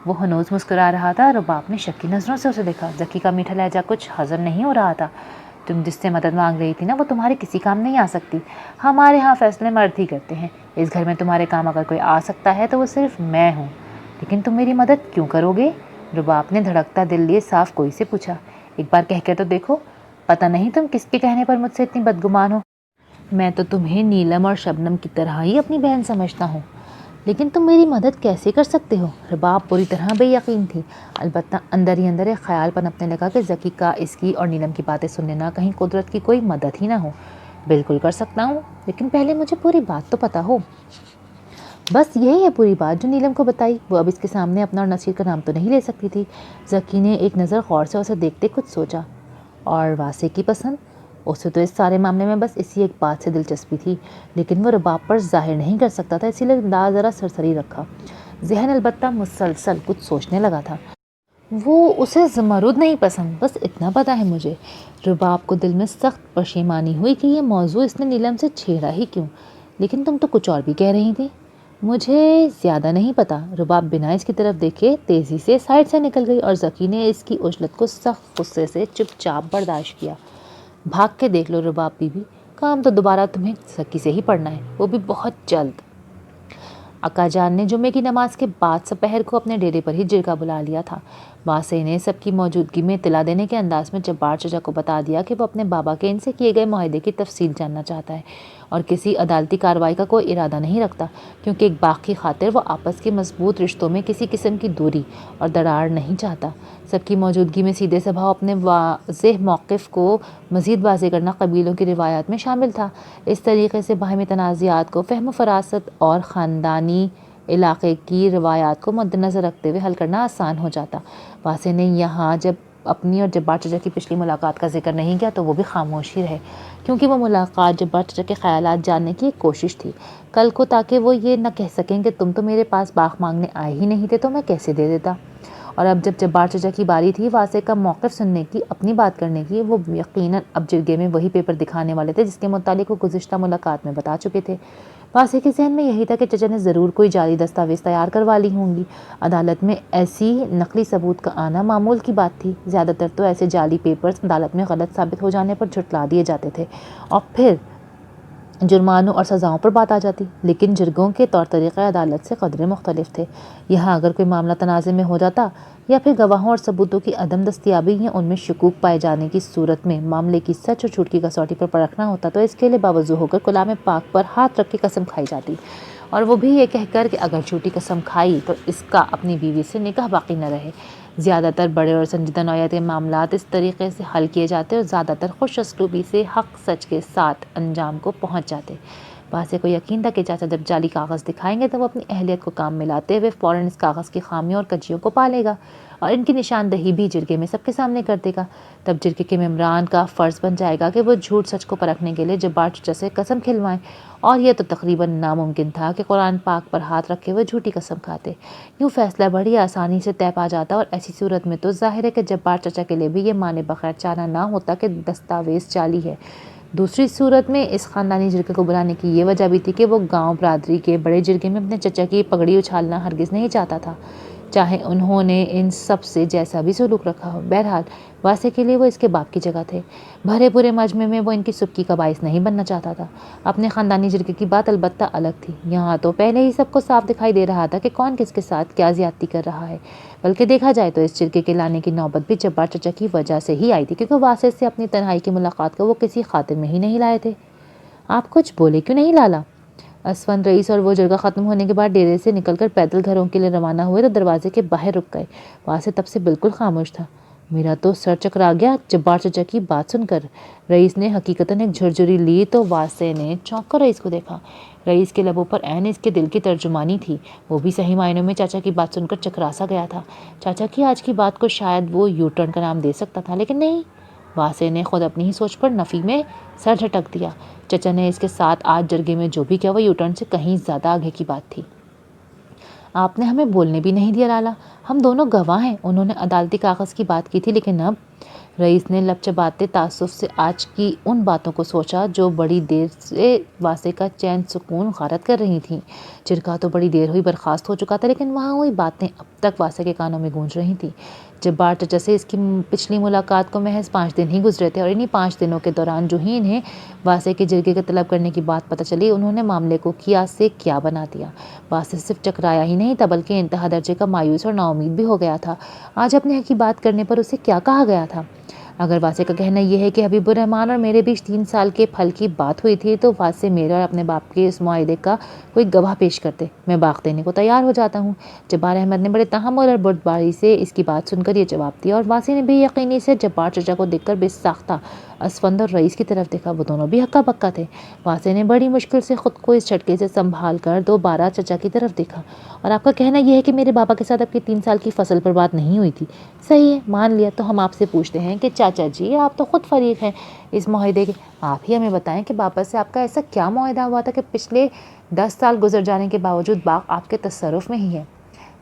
Speaker 1: وہ ہنوز مسکرا رہا تھا اور رباب نے شکی نظروں سے اسے دیکھا۔ ذکی کا میٹھا لہجہ کچھ ہضم نہیں ہو رہا تھا۔ تم جس سے مدد مانگ رہی تھی نا، وہ تمہارے کسی کام نہیں آ سکتی۔ ہمارے ہاں فیصلے مرد ہی کرتے ہیں۔ اس گھر میں تمہارے کام اگر کوئی آ سکتا ہے تو وہ صرف میں ہوں۔ لیکن تم میری مدد کیوں کرو گے؟ رباب نے دھڑکتا دل لیے صاف کوئی سے پوچھا۔ ایک بار کہہ کے تو دیکھو، پتہ نہیں تم کس کے کہنے پر مجھ سے اتنی بدگمان ہو۔ میں تو تمہیں نیلم اور شبنم کی طرح ہی اپنی بہن سمجھتا ہوں، لیکن تم میری مدد کیسے کر سکتے ہو؟ رباب پوری طرح بے یقین تھی، البتہ اندر ہی اندر ایک خیال پنپنے لگا کہ ذکی کا اس کی اور نیلم کی باتیں سننے نہ کہیں قدرت کی کوئی مدد ہی نہ ہو۔ بالکل کر سکتا ہوں، لیکن پہلے مجھے پوری بات تو پتہ ہو۔ بس یہی ہے پوری بات جو نیلم کو بتائی۔ وہ اب اس کے سامنے اپنا اور نصیر کا نام تو نہیں لے سکتی تھی۔ ذکی نے ایک نظر غور سے اسے دیکھتے کچھ سوچا۔ اور واسے کی پسند؟ اسے تو اس سارے معاملے میں بس اسی ایک بات سے دلچسپی تھی، لیکن وہ رباب پر ظاہر نہیں کر سکتا تھا، اسی لیے انداز ذرا سرسری رکھا۔ ذہن البتہ مسلسل کچھ سوچنے لگا تھا۔ وہ اسے زمرد نہیں پسند، بس اتنا پتہ ہے مجھے۔ رباب کو دل میں سخت پشیمانی ہوئی کہ یہ موضوع اس نے نیلم سے چھیڑا ہی کیوں۔ لیکن تم تو کچھ اور بھی کہہ رہی تھی۔ مجھے زیادہ نہیں پتا۔ رباب بنا اس کی طرف دیکھے تیزی سے سائڈ سے نکل گئی اور ذکی نے اس کی عجلت کو سخت غصے سے چپ چاپ برداشت کیا۔ بھاگ کے دیکھ لو رباب بی بی، کام تو دوبارہ تمہیں ذکی سے ہی پڑھنا ہے، وہ بھی بہت جلد۔ اکا جان نے جمعے کی نماز کے بعد سپہر کو اپنے ڈیرے پر ہی جرگہ بلا لیا تھا۔ واسے نے سب کی موجودگی میں اطلاع دینے کے انداز میں جبار چچا کو بتا دیا کہ وہ اپنے بابا کے ان سے کیے گئے معاہدے کی تفصیل جاننا چاہتا ہے اور کسی عدالتی کارروائی کا کوئی ارادہ نہیں رکھتا، کیونکہ ایک باغ کی خاطر وہ آپس کے مضبوط رشتوں میں کسی قسم کی دوری اور دراڑ نہیں چاہتا۔ سب کی موجودگی میں سیدھے سبھاؤ اپنے واضح موقف کو مزید واضح کرنا قبیلوں کی روایات میں شامل تھا۔ اس طریقے سے باہمی تنازعات کو فہم و فراست اور خاندانی علاقے کی روایات کو مد نظر رکھتے ہوئے حل کرنا آسان ہو جاتا۔ واسے نے یہاں جب اپنی اور جبار چچا کی پچھلی ملاقات کا ذکر نہیں کیا تو وہ بھی خاموش ہی رہے، کیونکہ وہ ملاقات جبار چچا کے خیالات جاننے کی ایک کوشش تھی کل کو، تاکہ وہ یہ نہ کہہ سکیں کہ تم تو میرے پاس باغ مانگنے آئے ہی نہیں تھے تو میں کیسے دے دیتا۔ اور اب جب جبار چچا کی باری تھی واسے کا موقف سننے کی، اپنی بات کرنے کی، وہ یقیناً اب جرگے میں وہی پیپر دکھانے والے تھے جس کے متعلق وہ گزشتہ ملاقات میں بتا چکے تھے۔ واسے کے ذہن میں یہی تھا کہ چچا نے ضرور کوئی جعلی دستاویز تیار کروا لی ہوں گی۔ عدالت میں ایسی نقلی ثبوت کا آنا معمول کی بات تھی۔ زیادہ تر تو ایسے جعلی پیپرز عدالت میں غلط ثابت ہو جانے پر جھٹلا دیے جاتے تھے اور پھر جرمانوں اور سزاؤں پر بات آ جاتی، لیکن جرگوں کے طور طریقے عدالت سے قدرے مختلف تھے۔ یہاں اگر کوئی معاملہ تنازع میں ہو جاتا یا پھر گواہوں اور ثبوتوں کی عدم دستیابی یا ان میں شکوک پائے جانے کی صورت میں معاملے کی سچ اور جھوٹ کی کسوٹی پر پرکھنا ہوتا تو اس کے لیے باوضو ہو کر کلام پاک پر ہاتھ رکھ کے قسم کھائی جاتی، اور وہ بھی یہ کہہ کر کہ اگر جھوٹی قسم کھائی تو اس کا اپنی بیوی سے نکاح باقی نہ رہے۔ زیادہ تر بڑے اور سنجیدہ نوعیت کے معاملات اس طریقے سے حل کیے جاتے اور زیادہ تر خوش اسلوبی سے حق سچ کے ساتھ انجام کو پہنچ جاتے۔ واسے کو یقین تھا کہ چاچا جب جعلی کاغذ دکھائیں گے تو وہ اپنی اہلیت کو کام میں لاتے ہوئے فوراً اس کاغذ کی خامیوں اور کجیوں کو پالے گا اور ان کی نشاندہی بھی جرگے میں سب کے سامنے کر دے گا۔ تب جرگے کے ممبران کا فرض بن جائے گا کہ وہ جھوٹ سچ کو پرکھنے کے لیے جبار چچا سے قسم کھلوائیں، اور یہ تو تقریباً ناممکن تھا کہ قرآن پاک پر ہاتھ رکھے ہوئے جھوٹی قسم کھاتے۔ یوں فیصلہ بڑی آسانی سے طے پا جاتا، اور ایسی صورت میں تو ظاہر ہے کہ جبار چچا کے لیے بھی یہ مانے بغیر چارہ نہ ہوتا کہ دستاویز جعلی ہے۔ دوسری صورت میں اس خاندانی جرگے کو بلانے کی یہ وجہ بھی تھی کہ وہ گاؤں برادری کے بڑے جرگے میں اپنے چچا کی پگڑی اچھالنا ہرگز نہیں چاہتا تھا، چاہے انہوں نے ان سب سے جیسا بھی سلوک رکھا ہو۔ بہرحال واسے کے لیے وہ اس کے باپ کی جگہ تھے، بھرے پورے مجمع میں وہ ان کی سبکی کا باعث نہیں بننا چاہتا تھا۔ اپنے خاندانی جرگے کی بات البتہ الگ تھی، یہاں تو پہلے ہی سب کو صاف دکھائی دے رہا تھا کہ کون کس کے ساتھ کیا زیادتی کر رہا ہے، بلکہ دیکھا جائے تو اس جرگے کے لانے کی نوبت بھی جبار چچا کی وجہ سے ہی آئی تھی، کیونکہ واسے سے اپنی تنہائی کی ملاقات کو وہ کسی خاطر میں ہی نہیں لائے تھے۔ آپ کچھ بولے کیوں نہیں لالا؟ اسفند رئیس اور وہ جرگہ ختم ہونے کے بعد ڈیرے سے نکل کر پیدل گھروں کے لیے روانہ ہوئے تو دروازے کے باہر رک گئے۔ واسے تب سے بالکل خاموش تھا۔ میرا تو سر چکرا گیا جبار چچا کی بات سن کر۔ رئیس نے حقیقتاً ایک جھرجھری لی تو واسے نے چونک کر رئیس کو دیکھا۔ رئیس کے لبوں پر عین اس کے دل کی ترجمانی تھی، وہ بھی صحیح معنوں میں چاچا کی بات سن کر چکرا سا گیا تھا۔ چاچا کی آج کی بات کو شاید وہ یو ٹرن کا نام دے سکتا تھا، لیکن نہیں، واسے نے خود اپنی ہی سوچ پر نفی میں سر جھٹک دیا۔ چچا نے اس کے ساتھ آج جرگے میں جو بھی کیا وہ یو ٹرن سے کہیں زیادہ آگے کی بات تھی۔ آپ نے ہمیں بولنے بھی نہیں دیا لالا، ہم دونوں گواہ ہیں، انہوں نے عدالتی کاغذ کی بات کی تھی، لیکن اب رئیس نے لب چباتے تعصب سے آج کی ان باتوں کو سوچا جو بڑی دیر سے واسے کا چین سکون غارت کر رہی تھیں۔ چرکا تو بڑی دیر ہوئی برخاست ہو چکا تھا، لیکن وہاں ہوئی باتیں اب تک واسے کے کانوں میں گونج رہی تھیں۔ جبار چچا سے اس کی پچھلی ملاقات کو محض 5 دن ہی گزرے تھے، اور انہی 5 دنوں کے دوران جو ہی انہیں واسے کے جرگے کے طلب کرنے کی بات پتہ چلی، انہوں نے معاملے کو کیا سے کیا بنا دیا۔ واسے صرف چکرایا ہی نہیں تھا، بلکہ انتہا درجے کا مایوس اور نا امید بھی ہو گیا تھا۔ آج اپنے حق کی بات کرنے پر اسے کیا کہا گیا تھا؟ اگر واسے کا کہنا یہ ہے کہ حبیب الرحمن اور میرے بیچ 3 سال کے پھل کی بات ہوئی تھی، تو واسے میرے اور اپنے باپ کے اس معاہدے کا کوئی گواہ پیش کرتے، میں باغ دینے کو تیار ہو جاتا ہوں۔ جبار احمد نے بڑے تحمل اور بردباری سے اس کی بات سن کر یہ جواب دیا، اور واسے نے بے یقینی سے جبار چچا کو دیکھ کر بے ساختہ اسفند اور رئیس کی طرف دیکھا۔ وہ دونوں بھی ہکا بکا تھے۔ واسے نے بڑی مشکل سے خود کو اس جھٹکے سے سنبھال کر دوبارہ چچا کی طرف دیکھا۔ اور آپ کا کہنا یہ ہے کہ میرے بابا کے ساتھ آپ کی 3 سال کی فصل پر بات نہیں ہوئی تھی؟ صحیح ہے، مان لیا۔ تو ہم آپ سے پوچھتے ہیں کہ چاچا جی، آپ تو خود فریق ہیں اس معاہدے کے، آپ ہی ہمیں بتائیں کہ بابا سے آپ کا ایسا کیا معاہدہ ہوا تھا کہ پچھلے 10 سال گزر جانے کے باوجود باغ آپ کے تصرف میں ہی ہے؟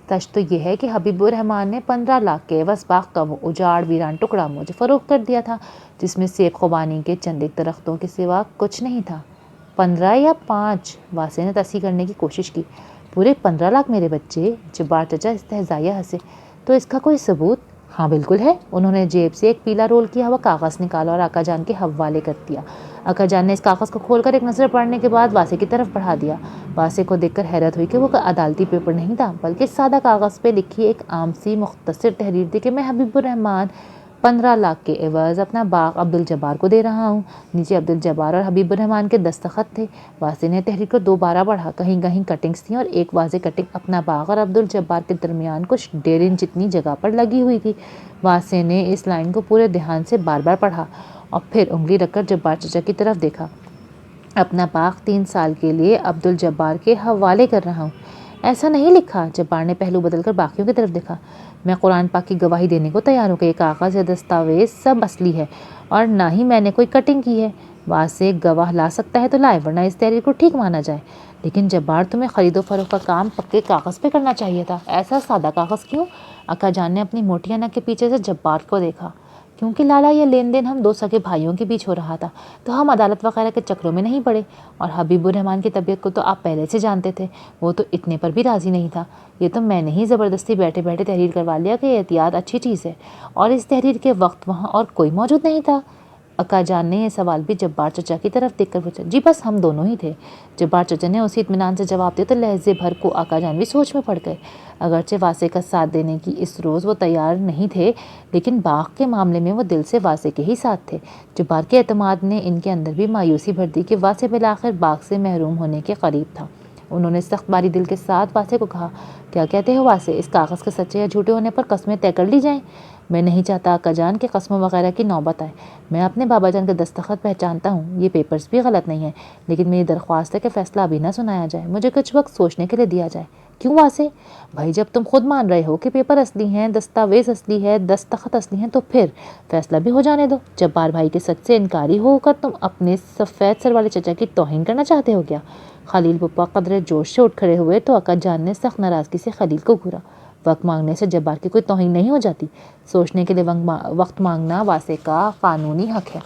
Speaker 1: سچ تو یہ ہے کہ حبیب الرحمن نے 15 لاکھ کے عوض باغ کا وہ اجاڑ ویران ٹکڑا مجھے فروخت کر دیا تھا، جس میں سیب خوبانی کے چند ایک درختوں کے سوا کچھ نہیں تھا۔ 15 یا 5؟ واسے نے تصحیح کرنے کی کوشش کی۔ پورے 15 لاکھ میرے بچے؟ جبار چچا استہزائیہ ہنسے۔ تو اس کا کوئی ثبوت؟ ہاں بالکل ہے۔ انہوں نے جیب سے ایک پیلا رول کیا ہوا کاغذ نکالا اور آقا جان کے حوالے کر دیا۔ آقا جان نے اس کاغذ کو کھول کر ایک نظر پڑنے کے بعد واسے کی طرف بڑھا دیا۔ واسے کو دیکھ کر حیرت ہوئی کہ وہ عدالتی پیپر نہیں تھا، بلکہ سادہ کاغذ پہ لکھی ایک عام سی مختصر تحریر تھی کہ میں حبیب الرحمن 15 لاکھ کے عوض اپنا باغ عبدالجبار کو دے رہا ہوں۔ نیچے عبدالجبار اور حبیب الرحمن کے دستخط تھے۔ واسے نے تحریر کو دوبارہ پڑھا۔ کہیں کہیں کٹنگز تھیں، اور ایک واضح کٹنگ اپنا باغ اور عبدالجبار کے درمیان کچھ 1.5 انچ جتنی جگہ پر لگی ہوئی تھی۔ واسے نے اس لائن کو پورے دھیان سے بار بار پڑھا، اور پھر انگلی رکھ کر جبار چچا کی طرف دیکھا۔ اپنا باغ 3 سال کے لیے عبدالجبار کے حوالے کر رہا ہوں، ایسا نہیں لکھا؟ جبار نے پہلو بدل کر باقیوں کی طرف دیکھا۔ میں قرآن پاک کی گواہی دینے کو تیار ہوں کہ یہ کاغذ یا دستاویز سب اصلی ہے، اور نہ ہی میں نے کوئی کٹنگ کی ہے۔ واسے گواہ لا سکتا ہے تو لائے، ورنہ اس تحریر کو ٹھیک مانا جائے۔ لیکن جبار، تمہیں خرید و فروخت کا کام پکے کاغذ پہ کرنا چاہیے تھا، ایسا سادہ کاغذ کیوں؟ آقا جان نے اپنی موٹی ناک کے پیچھے سے جبار کو دیکھا۔ کیونکہ لالا، یہ لین دین ہم 2 سگے بھائیوں کے بیچ ہو رہا تھا، تو ہم عدالت وغیرہ کے چکروں میں نہیں پڑے۔ اور حبیب الرحمن کی طبیعت کو تو آپ پہلے سے جانتے تھے، وہ تو اتنے پر بھی راضی نہیں تھا۔ یہ تو میں نے ہی زبردستی بیٹھے بیٹھے تحریر کروا لیا کہ احتیاط اچھی چیز ہے۔ اور اس تحریر کے وقت وہاں اور کوئی موجود نہیں تھا؟ آقا جان نے یہ سوال بھی جبار چچا کی طرف دیکھ کر پوچھا۔ جی بس ہم دونوں ہی تھے، جبار چچا نے اسی اطمینان سے جواب دیا تو لہجے بھر کو آقا جان بھی سوچ میں پڑ گئے۔ اگرچہ واسے کا ساتھ دینے کی اس روز وہ تیار نہیں تھے، لیکن باغ کے معاملے میں وہ دل سے واسے کے ہی ساتھ تھے۔ جبار کے اعتماد نے ان کے اندر بھی مایوسی بھر دی کہ واسے بالآخر باغ سے محروم ہونے کے قریب تھا۔ انہوں نے سخت باری دل کے ساتھ واسے کو کہا، کیا کہتے ہو واسے، اس کاغذ کے سچے یا جھوٹے ہونے پر قسمیں طے کر لی جائیں؟ میں نہیں چاہتا آقا جان کہ قسموں وغیرہ کی نوبت آئے۔ میں اپنے بابا جان کے دستخط پہچانتا ہوں، یہ پیپرز بھی غلط نہیں ہیں، لیکن میری درخواست ہے کہ فیصلہ ابھی نہ سنایا جائے، مجھے کچھ وقت سوچنے کے لیے دیا جائے۔ کیوں واسے بھائی، جب تم خود مان رہے ہو کہ پیپر اصلی ہیں، دستاویز اصلی ہے، دستخط اصلی ہیں، تو پھر فیصلہ بھی ہو جانے دو۔ جبار بھائی کے سچ سے انکاری ہو کر تم اپنے سفید سر والے چچا کی توہین کرنا چاہتے ہو کیا؟ خلیل پپا قدرے جوش سے اٹھ کھڑے ہوئے تو آقا جان نے سخت ناراضگی سے خلیل کو گھورا۔ وقت مانگنے سے جبار کی کوئی توہین نہیں ہو جاتی، سوچنے کے لیے وقت مانگنا واسے کا قانونی حق ہے۔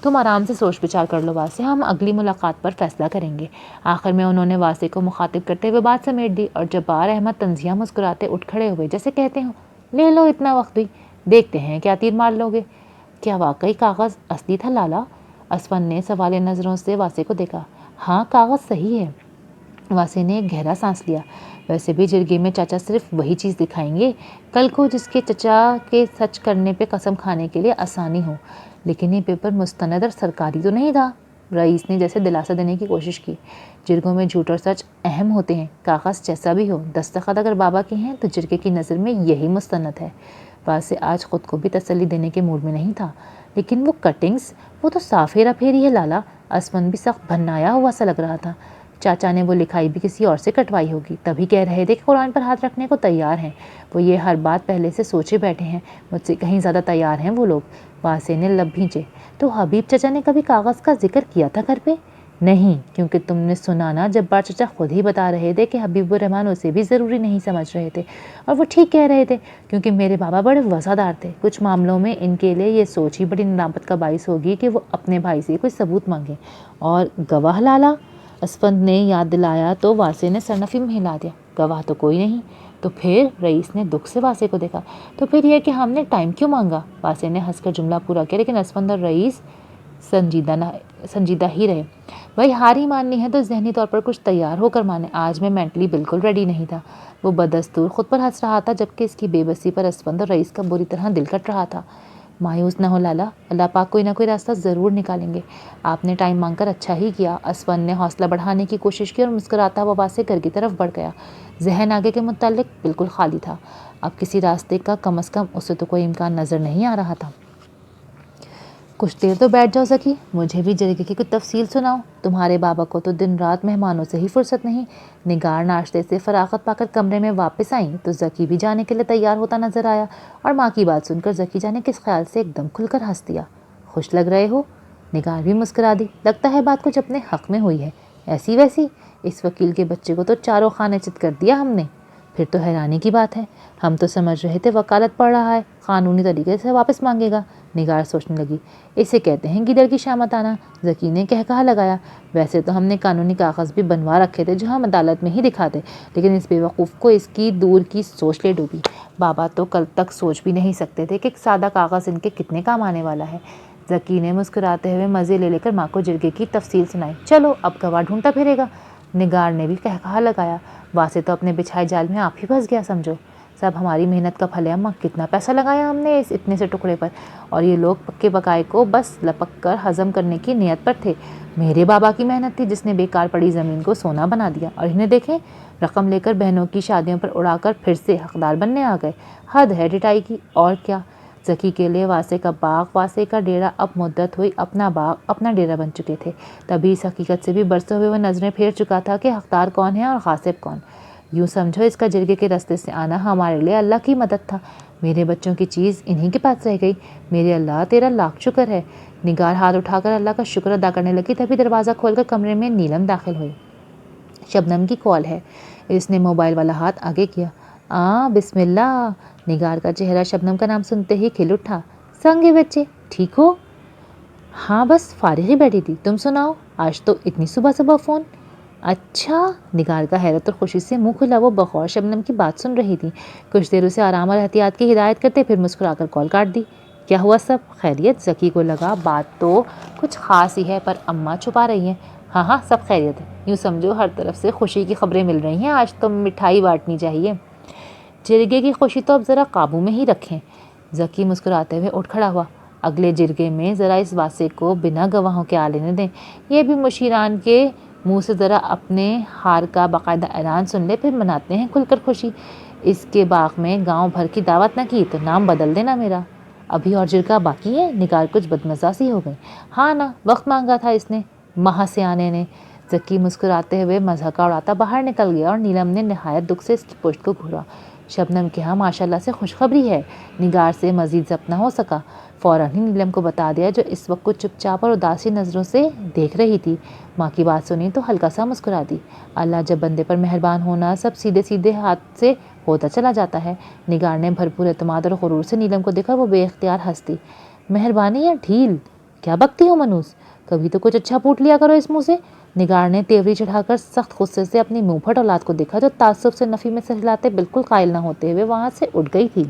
Speaker 1: تم آرام سے سوچ بچار کر لو واسے، ہم اگلی ملاقات پر فیصلہ کریں گے۔ آخر میں انہوں نے واسے کو مخاطب کرتے ہوئے بات سمیٹ دی، اور جبار احمد طنزیہ مسکراتے اٹھ کھڑے ہوئے، جیسے کہتے ہوں، لے لو اتنا وقت بھی، دیکھتے ہیں کیا تیر مار لو گے۔ کیا واقعی کاغذ اصلی تھا لالا؟ اسفند نے سوالیہ نظروں سے واسے کو دیکھا۔ ہاں کاغذ صحیح ہے۔ واسے نے ایک گہرا سانس لیا۔ ویسے بھی جرگے میں چاچا صرف وہی چیز دکھائیں گے کل کو جس کے چچا کے سچ کرنے پہ قسم کھانے کے لیے آسانی ہو، لیکن یہ پیپر مستند اور سرکاری تو نہیں تھا؟ رئیس نے جیسے دلاسا دینے کی کوشش کی۔ جرگوں میں جھوٹ اور سچ اہم ہوتے ہیں، کاغذ جیسا بھی ہو، دستخط اگر بابا کے ہیں تو جرگے کی نظر میں یہی مستند ہے۔ واسے آج خود کو بھی تسلی دینے کے موڈ میں نہیں تھا۔ لیکن وہ کٹنگز، وہ تو صاف ہیرا پھیری ہے لالا۔ اسفند بھی سخت بھنایا ہوا سا لگ رہا تھا۔ چاچا نے وہ لکھائی بھی کسی اور سے کٹوائی ہوگی، تبھی کہہ رہے تھے کہ قرآن پر ہاتھ رکھنے کو تیار ہیں۔ وہ یہ ہر بات پہلے سے سوچے بیٹھے ہیں، مجھ سے کہیں زیادہ تیار ہیں وہ لوگ۔ واسے نے لب بھینچے۔ تو حبیب چچا نے کبھی کاغذ کا ذکر کیا تھا گھر پہ؟ نہیں، کیونکہ تم نے سنا نا، جبار چچا خود ہی بتا رہے تھے کہ حبیب الرحمن اسے بھی ضروری نہیں سمجھ رہے تھے، اور وہ ٹھیک کہہ رہے تھے، کیونکہ میرے بابا بڑے وفادار تھے۔ کچھ معاملوں میں ان کے لیے یہ سوچ ہی بڑی ندامت کا باعث ہوگی کہ وہ اپنے بھائی سے کوئی ثبوت مانگیں۔ اور گواہ لالا؟ اسفند نے یاد دلایا تو واسع نے سرنفی میں ہلا دیا۔ گواہ تو کوئی نہیں۔ تو پھر؟ رئیس نے دکھ سے واسع کو دیکھا۔ تو پھر یہ کہ ہم نے ٹائم کیوں مانگا؟ واسع نے ہنس کر جملہ پورا کیا، لیکن اسفند اور رئیس سنجیدہ ہی رہے۔ بھائی ہار ہی ماننی ہے تو ذہنی طور پر کچھ تیار ہو کر مانے۔ آج میں مینٹلی بالکل ریڈی نہیں تھا۔ وہ بدستور خود پر ہنس رہا تھا، جبکہ اس کی بے بسی پر اسفند اور رئیس کا بری طرح دل کٹ رہا تھا۔ مایوس نہ ہو لالا، اللہ پاک کوئی نہ کوئی راستہ ضرور نکالیں گے۔ آپ نے ٹائم مانگ کر اچھا ہی کیا۔ اسفند نے حوصلہ بڑھانے کی کوشش کی اور مسکراتا ہوا واسع گھر کی طرف بڑھ گیا۔ ذہن آگے کے متعلق بالکل خالی تھا۔ اب کسی راستے کا کم از کم اسے تو کوئی امکان نظر نہیں آ رہا تھا۔ کچھ دیر تو بیٹھ جاؤ ذکی، مجھے بھی جرگے کی کچھ تفصیل سناؤ۔ تمہارے بابا کو تو دن رات مہمانوں سے ہی فرصت نہیں۔ نگار ناشتے سے فراغت پا کر کمرے میں واپس آئیں تو ذکی بھی جانے کے لیے تیار ہوتا نظر آیا، اور ماں کی بات سن کر ذکی جانے کس خیال سے ایک دم کھل کر ہنس دیا۔ خوش لگ رہے ہو؟ نگار بھی مسکرا دی۔ لگتا ہے بات کچھ اپنے حق میں ہوئی ہے۔ ایسی ویسی؟ اس وکیل کے بچے کو تو چاروں خانے چت کر دیا ہم نے۔ پھر تو حیرانی کی بات ہے، ہم تو سمجھ رہے تھے وکالت پڑھ رہا ہے، قانونی طریقے سے واپس مانگے گا۔ نگار سوچنے لگی۔ اسے کہتے ہیں گیدڑ کی شامت آنا، ذکی نے کہا لگایا۔ ویسے تو ہم نے قانونی کاغذ بھی بنوا رکھے تھے جو ہم عدالت میں ہی دکھاتے، لیکن اس بے وقوف کو اس کی دور کی سوچ لے ڈوبی۔ بابا تو کل تک سوچ بھی نہیں سکتے تھے کہ ایک سادہ کاغذ ان کے کتنے کام آنے والا ہے۔ ذکی نے مسکراتے ہوئے مزے لے کر ماں کو جرگے کی تفصیل سنائی۔ چلو اب گواہ ڈھونڈتا پھرے گا۔ نگار نے بھی کہا لگایا۔ واسع تو اپنے بچھائے جال میں آپ ہی پھنس گیا سمجھو۔ سب ہماری محنت کا پھل ہے اماں، کتنا پیسہ لگایا ہم نے اس اتنے سے ٹکڑے پر، اور یہ لوگ پکے پکائے کو بس لپک کر ہضم کرنے کی نیت پر تھے۔ میرے بابا کی محنت تھی جس نے بیکار پڑی زمین کو سونا بنا دیا، اور انہیں دیکھیں، رقم لے کر بہنوں کی شادیوں پر اڑا کر پھر سے حقدار بننے آ گئے۔ حد ہے ڈٹائی کی۔ اور کیا؟ ذکی کے لیے واسع کا باغ، واسع کا ڈیرا اب مدت ہوئی اپنا باغ اپنا ڈیرا بن چکے تھے۔ تبھی اس حقیقت سے بھی برستے ہوئے وہ نظریں پھیر چکا تھا کہ حقدار کون ہے اور غاصب کون۔ یوں سمجھو اس کا جرگے کے راستے سے آنا ہمارے لیے اللہ کی مدد تھا۔ میرے بچوں کی چیز انہی کے پاس رہ گئی۔ میرے اللہ تیرا لاکھ شکر ہے۔ نگار ہاتھ اٹھا کر اللہ کا شکر ادا کرنے لگی، تبھی دروازہ کھول کر کمرے میں نیلم داخل ہوئی۔ شبنم کی کال ہے۔ اس نے موبائل والا ہاتھ آگے کیا۔ بسم اللہ۔ نگار کا چہرہ شبنم کا نام سنتے ہی کھل اٹھا۔ سنگے بچے ٹھیک ہو؟ ہاں بس فارغ ہی بیٹھی تھی، تم سناؤ، آج تو اتنی صبح صبح فون؟ اچھا۔ نگار کا حیرت اور خوشی سے منہ کھلا، وہ بغور شبنم کی بات سن رہی تھی۔ کچھ دیر اسے آرام اور احتیاط کی ہدایت کرتے پھر مسکرا کر کال کاٹ دی۔ کیا ہوا، سب خیریت؟ ذکی کو لگا بات تو کچھ خاص ہی ہے، پر اماں چھپا رہی ہیں۔ ہاں سب خیریت ہے، یوں سمجھو ہر طرف سے خوشی کی خبریں مل رہی ہیں، آج تو مٹھائی بانٹنی چاہیے۔ جرگے کی خوشی تو اب ذرا قابو میں ہی رکھیں۔ ذکی مسکراتے ہوئے اٹھ کھڑا ہوا۔ اگلے جرگے میں ذرا اس واسع کو بنا گواہوں کے آ لینے دیں، یہ بھی مشیران کے منہ سے ذرا اپنے ہار کا باقاعدہ اعلان سن لے، پھر مناتے ہیں کھل کر خوشی۔ اس کے باغ میں گاؤں بھر کی دعوت نہ کی تو نام بدل دینا میرا۔ ابھی اور جرگہ باقی ہے؟ نگار کچھ بدمزہ سی ہو گئی۔ ہاں نا، وقت مانگا تھا اس نے، مہا سے آنے نے۔ ذکی مسکراتے ہوئے مضحکہ اڑاتا باہر نکل گیا، اور نیلم نے نہایت دکھ سے اس کی پشت کو گھورا۔ شبنم کے ہاں ماشاءاللہ سے خوشخبری ہے۔ نگار سے مزید ضبط نہ ہو سکا، فوراً ہی نیلم کو بتا دیا جو اس وقت کچھ چپ چاپ اور اداسی نظروں سے دیکھ رہی تھی۔ ماں کی بات سنی تو ہلکا سا مسکرا دی۔ اللہ جب بندے پر مہربان ہونا سب سیدھے سیدھے ہاتھ سے ہوتا چلا جاتا ہے۔ نگار نے بھرپور اعتماد اور غرور سے نیلم کو دیکھا، وہ بے اختیار ہنس دی۔ مہربانی یا ڈھیل؟ کیا بکتی ہو منوس، کبھی تو کچھ اچھا پوٹ لیا کرو اس منہ سے۔ نگار نے تیوری چڑھا کر سخت غصے سے اپنی منہ پھٹ اولاد کو دیکھا، جو تعصب سے نفی میں سر ہلاتے بالکل قائل نہ ہوتے ہوئے وہاں سے اٹھ گئی تھی۔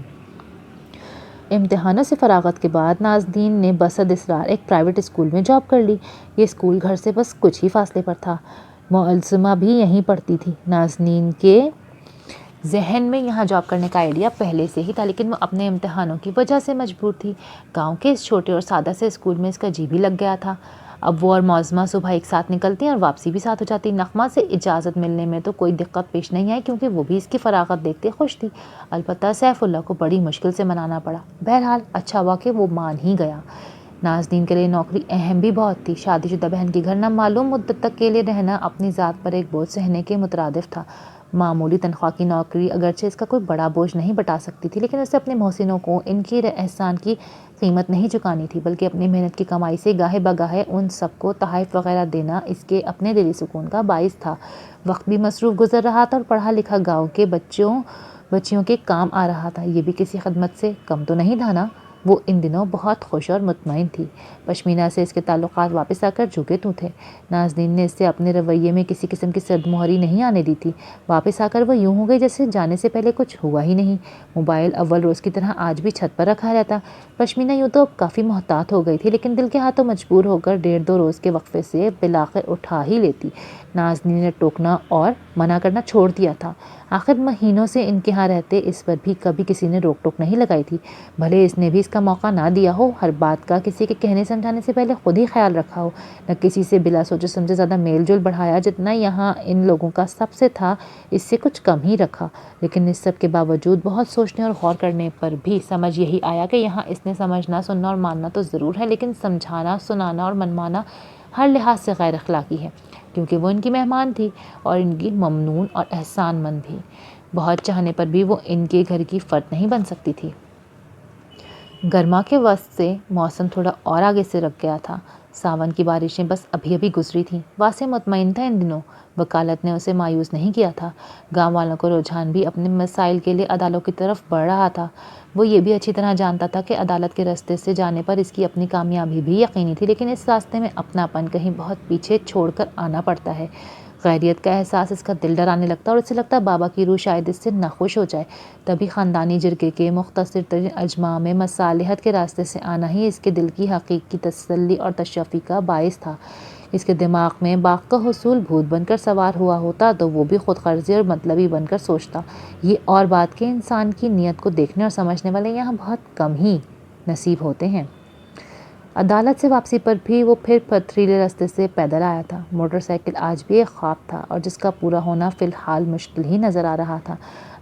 Speaker 1: امتحانوں سے فراغت کے بعد نازنین نے بسد اصرار ایک پرائیویٹ اسکول میں جاب کر لی۔ یہ اسکول گھر سے بس کچھ ہی فاصلے پر تھا۔ معلزمہ بھی یہیں پڑھتی تھی۔ نازنین کے ذہن میں یہاں جاب کرنے کا آئیڈیا پہلے سے ہی تھا، لیکن وہ اپنے امتحانوں کی وجہ سے مجبور تھی۔ گاؤں کے اس چھوٹے اور سادہ سے اسکول میں اس کا جی بھی لگ گیا تھا۔ اب وہ اور معلزمہ صبح ایک ساتھ نکلتی اور واپسی بھی ساتھ ہو جاتی۔ نغمہ سے اجازت ملنے میں تو کوئی دقت پیش نہیں آئی، کیونکہ وہ بھی اس کی فراغت دیکھتے خوش تھی۔ البتہ سیف اللہ کو بڑی مشکل سے منانا پڑا۔ بہرحال اچھا ہوا کہ وہ مان ہی گیا۔ نازنین کے لیے نوکری اہم بھی بہت تھی۔ شادی شدہ بہن کے گھر نامعلوم مدت تک کے لیے رہنا اپنی ذات پر ایک بوجھ سہنے کے مترادف تھا۔ معمولی تنخواہ کی نوکری اگرچہ اس کا کوئی بڑا بوجھ نہیں بٹا سکتی تھی، لیکن اسے اپنے محسنوں کو ان کے احسان کی قیمت نہیں چکانی تھی، بلکہ اپنی محنت کی کمائی سے گاہے بگاہے ان سب کو تحائف وغیرہ دینا اس کے اپنے دلی سکون کا باعث تھا۔ وقت بھی مصروف گزر رہا تھا اور پڑھا لکھا گاؤں کے بچیوں کے کام آ رہا تھا۔ یہ بھی کسی خدمت سے کم تو نہیں تھا نا؟ وہ ان دنوں بہت خوش اور مطمئن تھی۔ پشمینہ سے اس کے تعلقات واپس آ کر جھکے تو تھے۔ نازنین نے اس سے اپنے رویے میں کسی قسم کی سرد مہری نہیں آنے دی تھی۔ واپس آ کر وہ یوں ہو گئی جیسے جانے سے پہلے کچھ ہوا ہی نہیں۔ موبائل اول روز کی طرح آج بھی چھت پر رکھا رہتا۔ پشمینہ یوں تو اب کافی محتاط ہو گئی تھی، لیکن دل کے ہاتھوں مجبور ہو کر 1.5-2 روز کے وقفے سے بالآخر اٹھا ہی لیتی۔ نازنین نے ٹوکنا اور منع کرنا چھوڑ دیا تھا۔ آخر مہینوں سے ان کے ہاں رہتے اس پر بھی کبھی کسی نے روک ٹوک نہیں لگائی تھی، بھلے اس نے بھی اس کا موقع نہ دیا ہو، ہر بات کا کسی کے کہنے سمجھانے سے پہلے خود ہی خیال رکھا ہو، نہ کسی سے بلا سوچے سمجھے زیادہ میل جول بڑھایا، جتنا یہاں ان لوگوں کا سب سے تھا اس سے کچھ کم ہی رکھا۔ لیکن اس سب کے باوجود بہت سوچنے اور غور کرنے پر بھی سمجھ یہی آیا کہ یہاں اس نے سمجھنا، سننا اور ماننا تو ضرور ہے، لیکن سمجھانا، سنانا اور منوانا ہر لحاظ سے غیر اخلاقی ہے، کیونکہ وہ ان کی مہمان تھی اور ان کی ممنون اور احسان مند بھی۔ بہت چاہنے پر بھی وہ ان کے گھر کی فرد نہیں بن سکتی تھی۔ گرما کے وسط سے موسم تھوڑا اور آگے سے رک گیا تھا۔ ساون کی بارشیں بس ابھی ابھی گزری تھیں۔ واسع مطمئن تھا ان دنوں۔ وکالت نے اسے مایوس نہیں کیا تھا۔ گاؤں والوں کو رجحان بھی اپنے مسائل کے لیے عدالتوں کی طرف بڑھ رہا تھا۔ وہ یہ بھی اچھی طرح جانتا تھا کہ عدالت کے راستے سے جانے پر اس کی اپنی کامیابی بھی یقینی تھی، لیکن اس راستے میں اپناپن کہیں بہت پیچھے چھوڑ کر آنا پڑتا ہے۔ غیریت کا احساس اس کا دل ڈرانے لگتا اور اسے لگتا بابا کی روح شاید اس سے ناخوش ہو جائے۔ تبھی خاندانی جرگے کے مختصر ترین اجماع میں مصالحت کے راستے سے آنا ہی اس کے دل کی حقیقی تسلی اور تشفی کا باعث تھا۔ اس کے دماغ میں باغ کا حصول بھوت بن کر سوار ہوا ہوتا تو وہ بھی خود غرضی اور مطلبی بن کر سوچتا۔ یہ اور بات کہ انسان کی نیت کو دیکھنے اور سمجھنے والے یہاں بہت کم ہی نصیب ہوتے ہیں۔ عدالت سے واپسی پر بھی وہ پھر پتھریلے راستے سے پیدل آیا تھا۔ موٹر سائیکل آج بھی ایک خواب تھا اور جس کا پورا ہونا فی الحال مشکل ہی نظر آ رہا تھا۔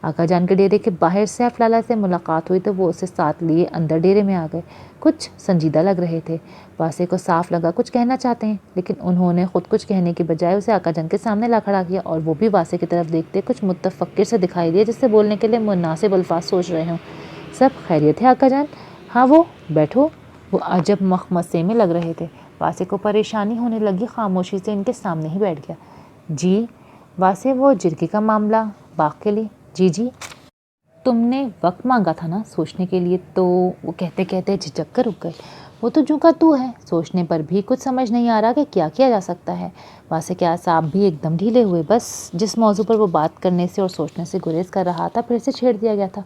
Speaker 1: آقا جان کے ڈیرے کے باہر سیف لالا سے ملاقات ہوئی تو وہ اسے ساتھ لیے اندر ڈیرے میں آ گئے۔ کچھ سنجیدہ لگ رہے تھے۔ واسے کو صاف لگا کچھ کہنا چاہتے ہیں، لیکن انہوں نے خود کچھ کہنے کے بجائے اسے آقا جان کے سامنے لا کھڑا کیا، اور وہ بھی واسے کی طرف دیکھتے کچھ متفکر سے دکھائی دیا، جس سے بولنے کے لیے مناسب الفاظ سوچ رہے ہوں۔ سب خیریت ہے آقا جان؟ ہاں وہ بیٹھو۔ وہ عجب مخمصے میں لگ رہے تھے۔ واسے کو پریشانی ہونے لگی، خاموشی سے ان کے سامنے ہی بیٹھ گیا۔ جی واسے، وہ جرگے کا معاملہ باغ کے لیے؟ جی تم نے وقت مانگا تھا نا سوچنے کے لیے؟ تو وہ کہتے کہتے جھجک کر رک گئے۔ وہ تو جو کا تو ہے، سوچنے پر بھی کچھ سمجھ نہیں آ رہا کہ کیا کیا جا سکتا ہے۔ واسے کے اعصاب بھی ایک دم ڈھیلے ہوئے۔ بس جس موضوع پر وہ بات کرنے سے اور سوچنے سے گریز کر رہا تھا پھر سے چھیڑ دیا گیا تھا۔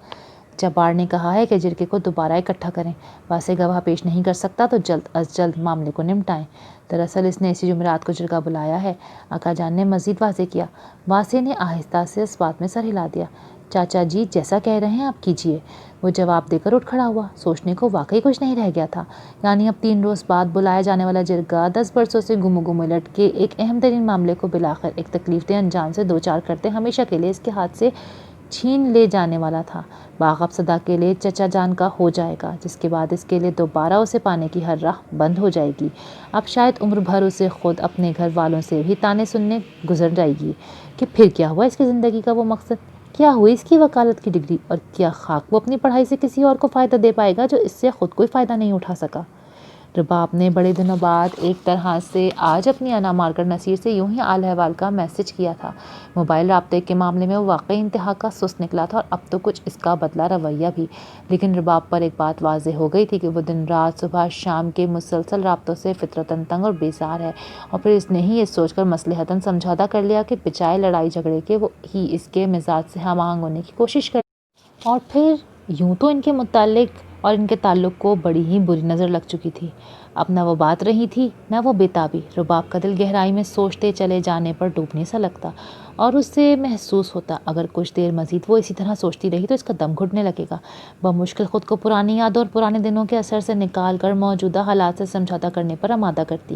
Speaker 1: جبار نے کہا ہے کہ جرگے کو دوبارہ اکٹھا کریں۔ واسے گواہ پیش نہیں کر سکتا تو جلد از جلد معاملے کو نمٹائیں۔ دراصل اس نے اسی جمعرات کو جرگہ بلایا ہے، آقا جان نے مزید واضح کیا۔ واسے نے آہستہ سے اس بات میں سر ہلا دیا۔ چاچا جی جیسا کہہ رہے ہیں آپ کیجیے۔ وہ جواب دے کر اٹھ کھڑا ہوا۔ سوچنے کو واقعی کچھ نہیں رہ گیا تھا۔ یعنی اب 3 روز بعد بلایا جانے والا جرگہ 10 برسوں سے گم لٹ کے ایک اہم ترین معاملے کو بالآخر ایک تکلیف دہ انجام سے دوچار کرتے ہمیشہ کے لیے اس کے ہاتھ سے چھین لے جانے والا تھا۔ باغ اب سدا کے لیے چچا جان کا ہو جائے گا، جس کے بعد اس کے لیے دوبارہ اسے پانے کی ہر راہ بند ہو جائے گی۔ اب شاید عمر بھر اسے خود اپنے گھر والوں سے بھی طعنے سننے گزر جائے گی کہ پھر کیا ہوا اس کی زندگی کا وہ مقصد، کیا ہوئی اس کی وکالت کی ڈگری، اور کیا خاک وہ اپنی پڑھائی سے کسی اور کو فائدہ دے پائے گا جو اس سے خود کوئی فائدہ نہیں اٹھا سکا۔ رباب نے بڑے دنوں بعد ایک طرح سے آج اپنی انا مار کر نصیر سے یوں ہی حال احوال کا میسج کیا تھا۔ موبائل رابطے کے معاملے میں وہ واقعی انتہا کا سست نکلا تھا، اور اب تو کچھ اس کا بدلا رویہ بھی۔ لیکن رباب پر ایک بات واضح ہو گئی تھی کہ وہ دن رات صبح شام کے مسلسل رابطوں سے فطرتاً تنگ اور بیزار ہے، اور پھر اس نے ہی یہ سوچ کر مصلحتاً سمجھوتہ کر لیا کہ بجائے لڑائی جھگڑے کے وہ ہی اس کے مزاج سے ہم آہنگ ہونے کی کوشش کرے۔ اور پھر یوں تو ان کے متعلق اور ان کے تعلق کو بڑی ہی بری نظر لگ چکی تھی۔ اب نہ وہ بات رہی تھی نہ وہ بےتابی۔ رباب کا دل گہرائی میں سوچتے چلے جانے پر ڈوبنے سا لگتا، اور اس سے محسوس ہوتا اگر کچھ دیر مزید وہ اسی طرح سوچتی رہی تو اس کا دم گھٹنے لگے گا۔ بمشکل خود کو پرانی یادوں اور پرانے دنوں کے اثر سے نکال کر موجودہ حالات سے سمجھوتہ کرنے پر آمادہ کرتی۔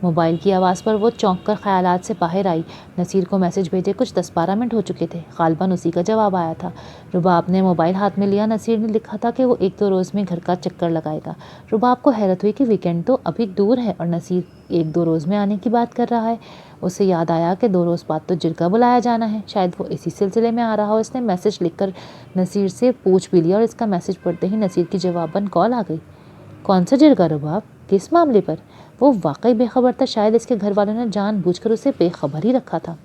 Speaker 1: موبائل کی آواز پر وہ چونک کر خیالات سے باہر آئی۔ نصیر کو میسج بھیجے کچھ 10-12 منٹ ہو چکے تھے، غالباً اسی کا جواب آیا تھا۔ رباب نے موبائل ہاتھ میں لیا۔ نصیر نے لکھا تھا کہ وہ 1-2 روز میں گھر کا چکر لگائے گا۔ رباب کو حیرت ہوئی کہ ویکینڈ تو ابھی دور ہے اور نصیر 1-2 روز میں آنے کی بات کر رہا ہے۔ اسے یاد آیا کہ 2 روز بعد تو جرگہ بلایا جانا ہے، شاید وہ اسی سلسلے میں آ رہا ہو۔ اس نے میسج لکھ کر نصیر سے پوچھ بھی لیا اور اس کا میسج پڑھتے ہی نصیر کی جواباً کال آ گئی۔ کون سا جرگہ رباب؟ کس معاملے پر؟ وہ واقعی بے خبر تھا، شاید اس کے گھر والوں نے جان بوجھ کر اسے بے خبر ہی رکھا تھا۔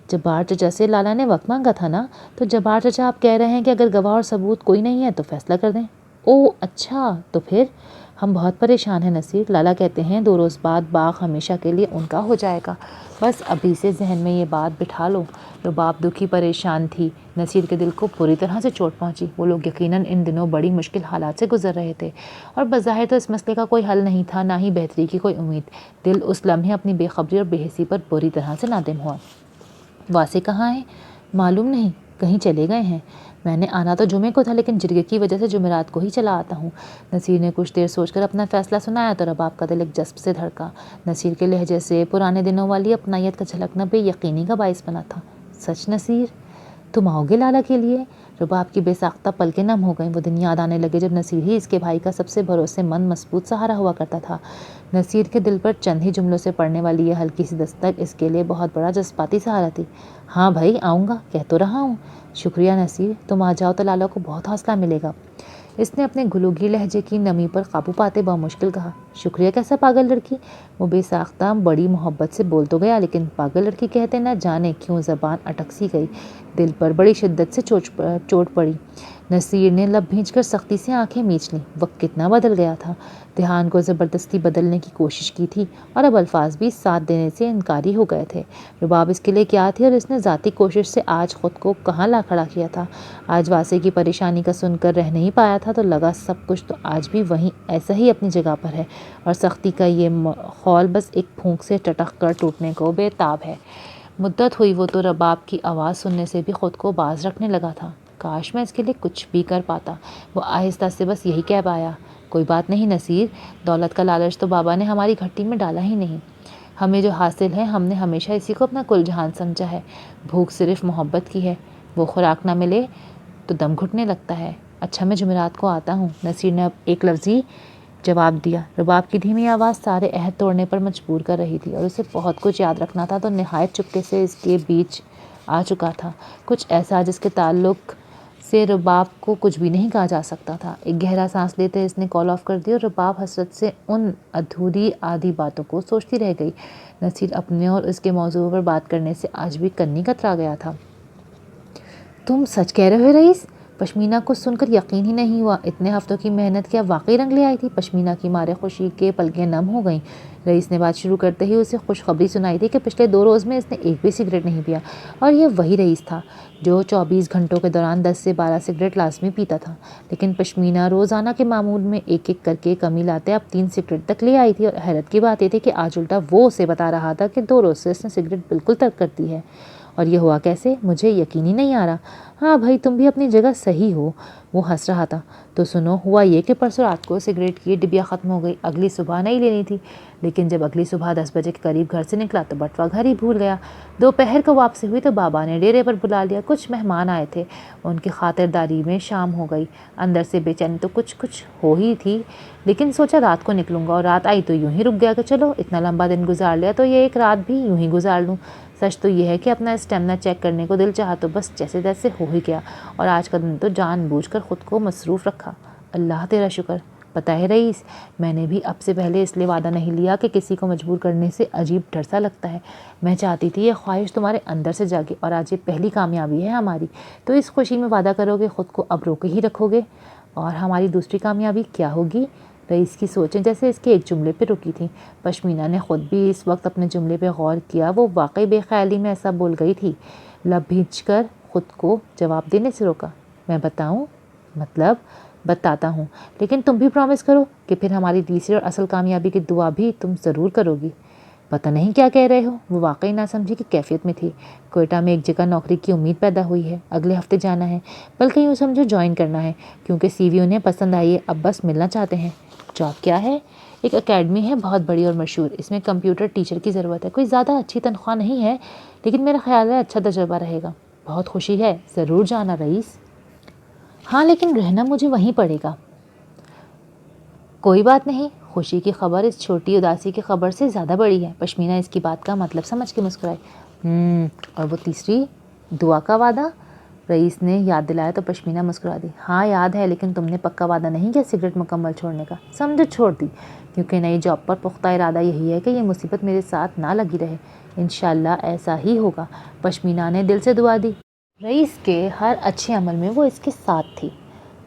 Speaker 1: جبار چچا سے لالا نے وقت مانگا تھا نا، تو جبار چچا آپ کہہ رہے ہیں کہ اگر گواہ اور ثبوت کوئی نہیں ہے تو فیصلہ کر دیں۔ اوہ اچھا، تو پھر ہم بہت پریشان ہیں نصیر۔ لالا کہتے ہیں 2 روز بعد باغ ہمیشہ کے لیے ان کا ہو جائے گا، بس ابھی سے ذہن میں یہ بات بٹھا لو۔ رباب دکھی پریشان تھی۔ نصیر کے دل کو پوری طرح سے چوٹ پہنچی۔ وہ لوگ یقیناً ان دنوں بڑی مشکل حالات سے گزر رہے تھے اور بظاہر تو اس مسئلے کا کوئی حل نہیں تھا، نہ ہی بہتری کی کوئی امید۔ دل اس لمحے اپنی بے خبری اور بے حسی پر بری طرح سے نادم ہوا۔ واسع کہاں ہے؟ معلوم نہیں، کہیں چلے گئے ہیں۔ میں نے آنا تو جمعے کو تھا، لیکن جرگے کی وجہ سے جمعرات کو ہی چلا آتا ہوں۔ نصیر نے کچھ دیر سوچ کر اپنا فیصلہ سنایا تو رباب کا دل ایک جذب سے دھڑکا۔ نصیر کے لہجے سے پرانے دنوں والی اپنائیت کا جھلکنا بے یقینی کا باعث بنا تھا۔ سچ نصیر؟ تم آؤ گے لالا کے لیے؟ رباب کی بے ساختہ پلکیں نم ہو گئیں۔ وہ دن یاد آنے لگے جب نصیر ہی اس کے بھائی کا سب سے بھروسے مند مضبوط سہارا ہوا کرتا تھا۔ نصیر کے دل پر چند ہی جملوں سے پڑنے والی یہ ہلکی سی دستک اس کے لیے بہت بڑا جذباتی سہارا تھی۔ ہاں بھائی آؤں گا، کہہ تو رہا ہوں۔ شکریہ نصیر، تم آ جاؤ تو لالا کو بہت حوصلہ ملے گا۔ اس نے اپنے گلوگی لہجے کی نمی پر قابو پاتے بمشکل کہا۔ شکریہ کیسا پاگل لڑکی؟ وہ بے ساختہ بڑی محبت سے بول تو گیا، لیکن پاگل لڑکی کہتے نہ جانے کیوں زبان اٹک سی گئی۔ دل پر بڑی شدت سے چوٹ پڑی۔ نصیر نے لب بھینچ کر سختی سے آنکھیں میچ لیں۔ وقت کتنا بدل گیا تھا۔ دھیان کو زبردستی بدلنے کی کوشش کی تھی اور اب الفاظ بھی ساتھ دینے سے انکاری ہو گئے تھے۔ رباب اس کے لیے کیا تھی اور اس نے ذاتی کوشش سے آج خود کو کہاں لا کھڑا کیا تھا؟ آج واسع کی پریشانی کا سن کر رہ نہیں پایا تھا تو لگا سب کچھ تو آج بھی وہیں ایسا ہی اپنی جگہ پر ہے اور سختی کا یہ خول بس ایک پھونک سے ٹٹک کر ٹوٹنے کو بے تاب ہے۔ مدت ہوئی وہ تو رباب کی آواز سننے سے بھی خود کو باز رکھنے لگا تھا۔ کاش میں اس کے لیے کچھ بھی کر پاتا۔ وہ آہستہ سے بس یہی کہہ پایا۔ کوئی بات نہیں نصیر، دولت کا لالچ تو بابا نے ہماری گھٹی میں ڈالا ہی نہیں۔ ہمیں جو حاصل ہے ہم نے ہمیشہ اسی کو اپنا کل جہان سمجھا ہے۔ بھوک صرف محبت کی ہے، وہ خوراک نہ ملے تو دم گھٹنے لگتا ہے۔ اچھا میں جمعرات کو آتا ہوں، نصیر نے اب ایک لفظی جواب دیا۔ رباب کی دھیمی آواز سارے عہد توڑنے پر مجبور کر رہی تھی اور اسے بہت کچھ یاد رکھنا تھا تو نہایت چپکے سے اس کے بیچ آ چکا تھا۔ کچھ ایسا جس کے تعلق سے رباب کو کچھ بھی نہیں کہا جا سکتا تھا۔ ایک گہرا سانس لیتے اس نے کال آف کر دی اور رباب حسرت سے ان ادھوری آدھی باتوں کو سوچتی رہ گئی۔ نصیر اپنے اور اس کے موضوع پر بات کرنے سے آج بھی کنی کترا گیا تھا۔ تم سچ کہہ رہے ہو رئیس؟ پشمینہ کو سن کر یقین ہی نہیں ہوا۔ اتنے ہفتوں کی محنت کیا واقعی رنگ لے آئی تھی؟ پشمینہ کی مارے خوشی کے پلکیں نم ہو گئیں۔ رئیس نے بات شروع کرتے ہی اسے خوشخبری سنائی تھی کہ پچھلے 2 روز میں اس نے ایک بھی سگریٹ نہیں پیا اور یہ وہی رئیس تھا جو 24 گھنٹوں کے دوران 10 سے 12 سگریٹ لازمی پیتا تھا۔ لیکن پشمینہ روزانہ کے معمول میں ایک ایک کر کے کمی لاتے اب 3 سگریٹ تک لے آئی تھی اور حیرت کی بات یہ تھی کہ آج الٹا وہ اسے بتا رہا تھا کہ 2 روز سے اس نے سگریٹ بالکل ترک کر دی ہے۔ اور یہ ہوا کیسے؟ مجھے یقین ہی نہیں آ رہا۔ ہاں بھائی تم بھی اپنی جگہ صحیح ہو، وہ ہنس رہا تھا۔ تو سنو، ہوا یہ کہ پرسوں رات کو سگریٹ کی ڈبیا ختم ہو گئی، اگلی صبح نہیں لینی تھی، لیکن جب اگلی صبح 10 بجے کے قریب گھر سے نکلا تو بٹوا گھر ہی بھول گیا۔ دوپہر کو واپسی ہوئی تو بابا نے ڈیرے پر بلا لیا۔ کچھ مہمان آئے تھے، ان کی خاطرداری میں شام ہو گئی۔ اندر سے بے چینی تو کچھ ہو ہی تھی، لیکن سوچا رات کو نکلوں گا اور رات آئی تو یوں ہی رک گیا کہ چلو اتنا لمبا دن گزار لیا تو یہ ایک رات بھی یوں ہی گزار لوں۔ سچ تو یہ ہے کہ اپنا اسٹیمنا چیک کرنے کو دل چاہا تو بس جیسے تیسے ہو ہی گیا اور آج کا دن تو جان بوجھ کر خود کو مصروف رکھا۔ اللہ تیرا شکر۔ پتہ ہے رئیس، میں نے بھی اب سے پہلے اس لیے وعدہ نہیں لیا کہ کسی کو مجبور کرنے سے عجیب ڈر سا لگتا ہے۔ میں چاہتی تھی یہ خواہش تمہارے اندر سے جاگے اور آج یہ پہلی کامیابی ہے ہماری، تو اس خوشی میں وعدہ کرو کہ خود کو اب روکے ہی رکھو گے۔ اور ہماری دوسری کامیابی کیا ہوگی؟ رئیس کی سوچیں جیسے اس کے ایک جملے پہ رکی تھیں۔ پشمینہ نے خود بھی اس وقت اپنے جملے پہ غور کیا۔ وہ واقعی بے خیالی میں ایسا بول گئی تھی۔ لب بھینچ کر خود کو جواب دینے سے روکا۔ میں بتاؤں؟ مطلب بتاتا ہوں، لیکن تم بھی پرومس کرو کہ پھر ہماری تیسری اور اصل کامیابی کی دعا بھی تم ضرور کرو گی۔ پتہ نہیں کیا کہہ رہے ہو؟ وہ واقعی نہ سمجھی کی کیفیت میں تھی۔ کوئٹہ میں ایک جگہ نوکری کی امید پیدا ہوئی ہے، اگلے ہفتے جانا ہے، بلکہ یوں سمجھو جوائن کرنا ہے، کیونکہ سی وی انہیں پسند آئی ہے، اب بس ملنا چاہتے ہیں۔ جاب کیا ہے؟ ایک اکیڈمی ہے بہت بڑی اور مشہور، اس میں کمپیوٹر ٹیچر کی ضرورت ہے۔ کوئی زیادہ اچھی تنخواہ نہیں ہے، لیکن میرا خیال ہے اچھا تجربہ رہے گا۔ بہت خوشی ہے، ضرور جانا رئیس۔ ہاں لیکن رہنا مجھے وہیں پڑے گا۔ کوئی بات نہیں، خوشی کی خبر اس چھوٹی اداسی کی خبر سے زیادہ بڑی ہے۔ پشمینہ اس کی بات کا مطلب سمجھ کے مسکرائی۔ اور وہ تیسری دعا کا وعدہ؟ رئیس نے یاد دلایا تو پشمینہ مسکرا دی۔ ہاں یاد ہے، لیکن تم نے پکا وعدہ نہیں کیا سگریٹ مکمل چھوڑنے کا؟ سمجھو چھوڑ دی، کیونکہ نئی جاب پر پختہ ارادہ یہی ہے کہ یہ مصیبت میرے ساتھ نہ لگی رہے۔ انشاءاللہ ایسا ہی ہوگا، پشمینہ نے دل سے دعا دی۔ رئیس کے ہر اچھے عمل میں وہ اس کے ساتھ تھی۔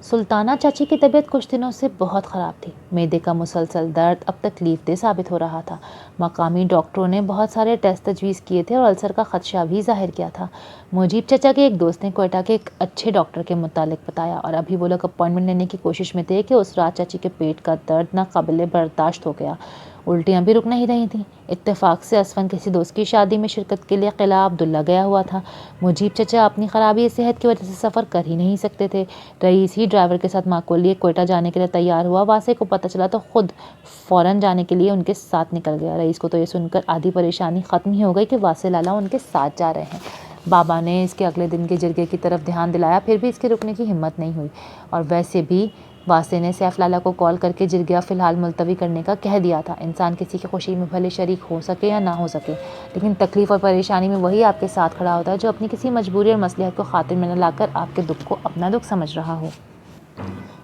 Speaker 1: سلطانہ چاچی کی طبیعت کچھ دنوں سے بہت خراب تھی۔ معدے کا مسلسل درد اب تکلیف دہ ثابت ہو رہا تھا۔ مقامی ڈاکٹروں نے بہت سارے ٹیسٹ تجویز کیے تھے اور السر کا خدشہ بھی ظاہر کیا تھا۔ مجیب چچا کے ایک دوست نے کوئٹہ کے ایک اچھے ڈاکٹر کے متعلق بتایا اور ابھی وہ لوگ اپائنٹمنٹ لینے کی کوشش میں تھے کہ اس رات چاچی کے پیٹ کا درد ناقابل برداشت ہو گیا۔ الٹیاں بھی رک نہیں رہی تھیں۔ اتفاق سے اسفن کسی دوست کی شادی میں شرکت کے لیے قلعہ عبداللہ گیا ہوا تھا۔ مجیب چچا اپنی خرابی صحت کی وجہ سے سفر کر ہی نہیں سکتے تھے۔ رئیس ہی ڈرائیور کے ساتھ ماں کو لیے کوئٹہ جانے کے لیے تیار ہوا۔ واسے کو پتہ چلا تو خود فوراً جانے کے لیے ان کے ساتھ نکل گیا۔ رئیس کو تو یہ سن کر آدھی پریشانی ختم ہی ہو گئی کہ واسے لالا ان کے ساتھ جا رہے ہیں۔ بابا نے اس کے اگلے دن کے جرگے کی طرف دھیان دلایا، پھر بھی اس کے رکنے کی ہمت نہیں ہوئی، اور ویسے بھی واسے نے سیف لالا کو کال کر کے جرگہ فی الحال ملتوی کرنے کا کہہ دیا تھا۔ انسان کسی کی خوشی میں بھلے شریک ہو سکے یا نہ ہو سکے، لیکن تکلیف اور پریشانی میں وہی آپ کے ساتھ کھڑا ہوتا ہے جو اپنی کسی مجبوری اور مصلحت کو خاطر میں نہ لا کر آپ کے دکھ کو اپنا دکھ سمجھ رہا ہو۔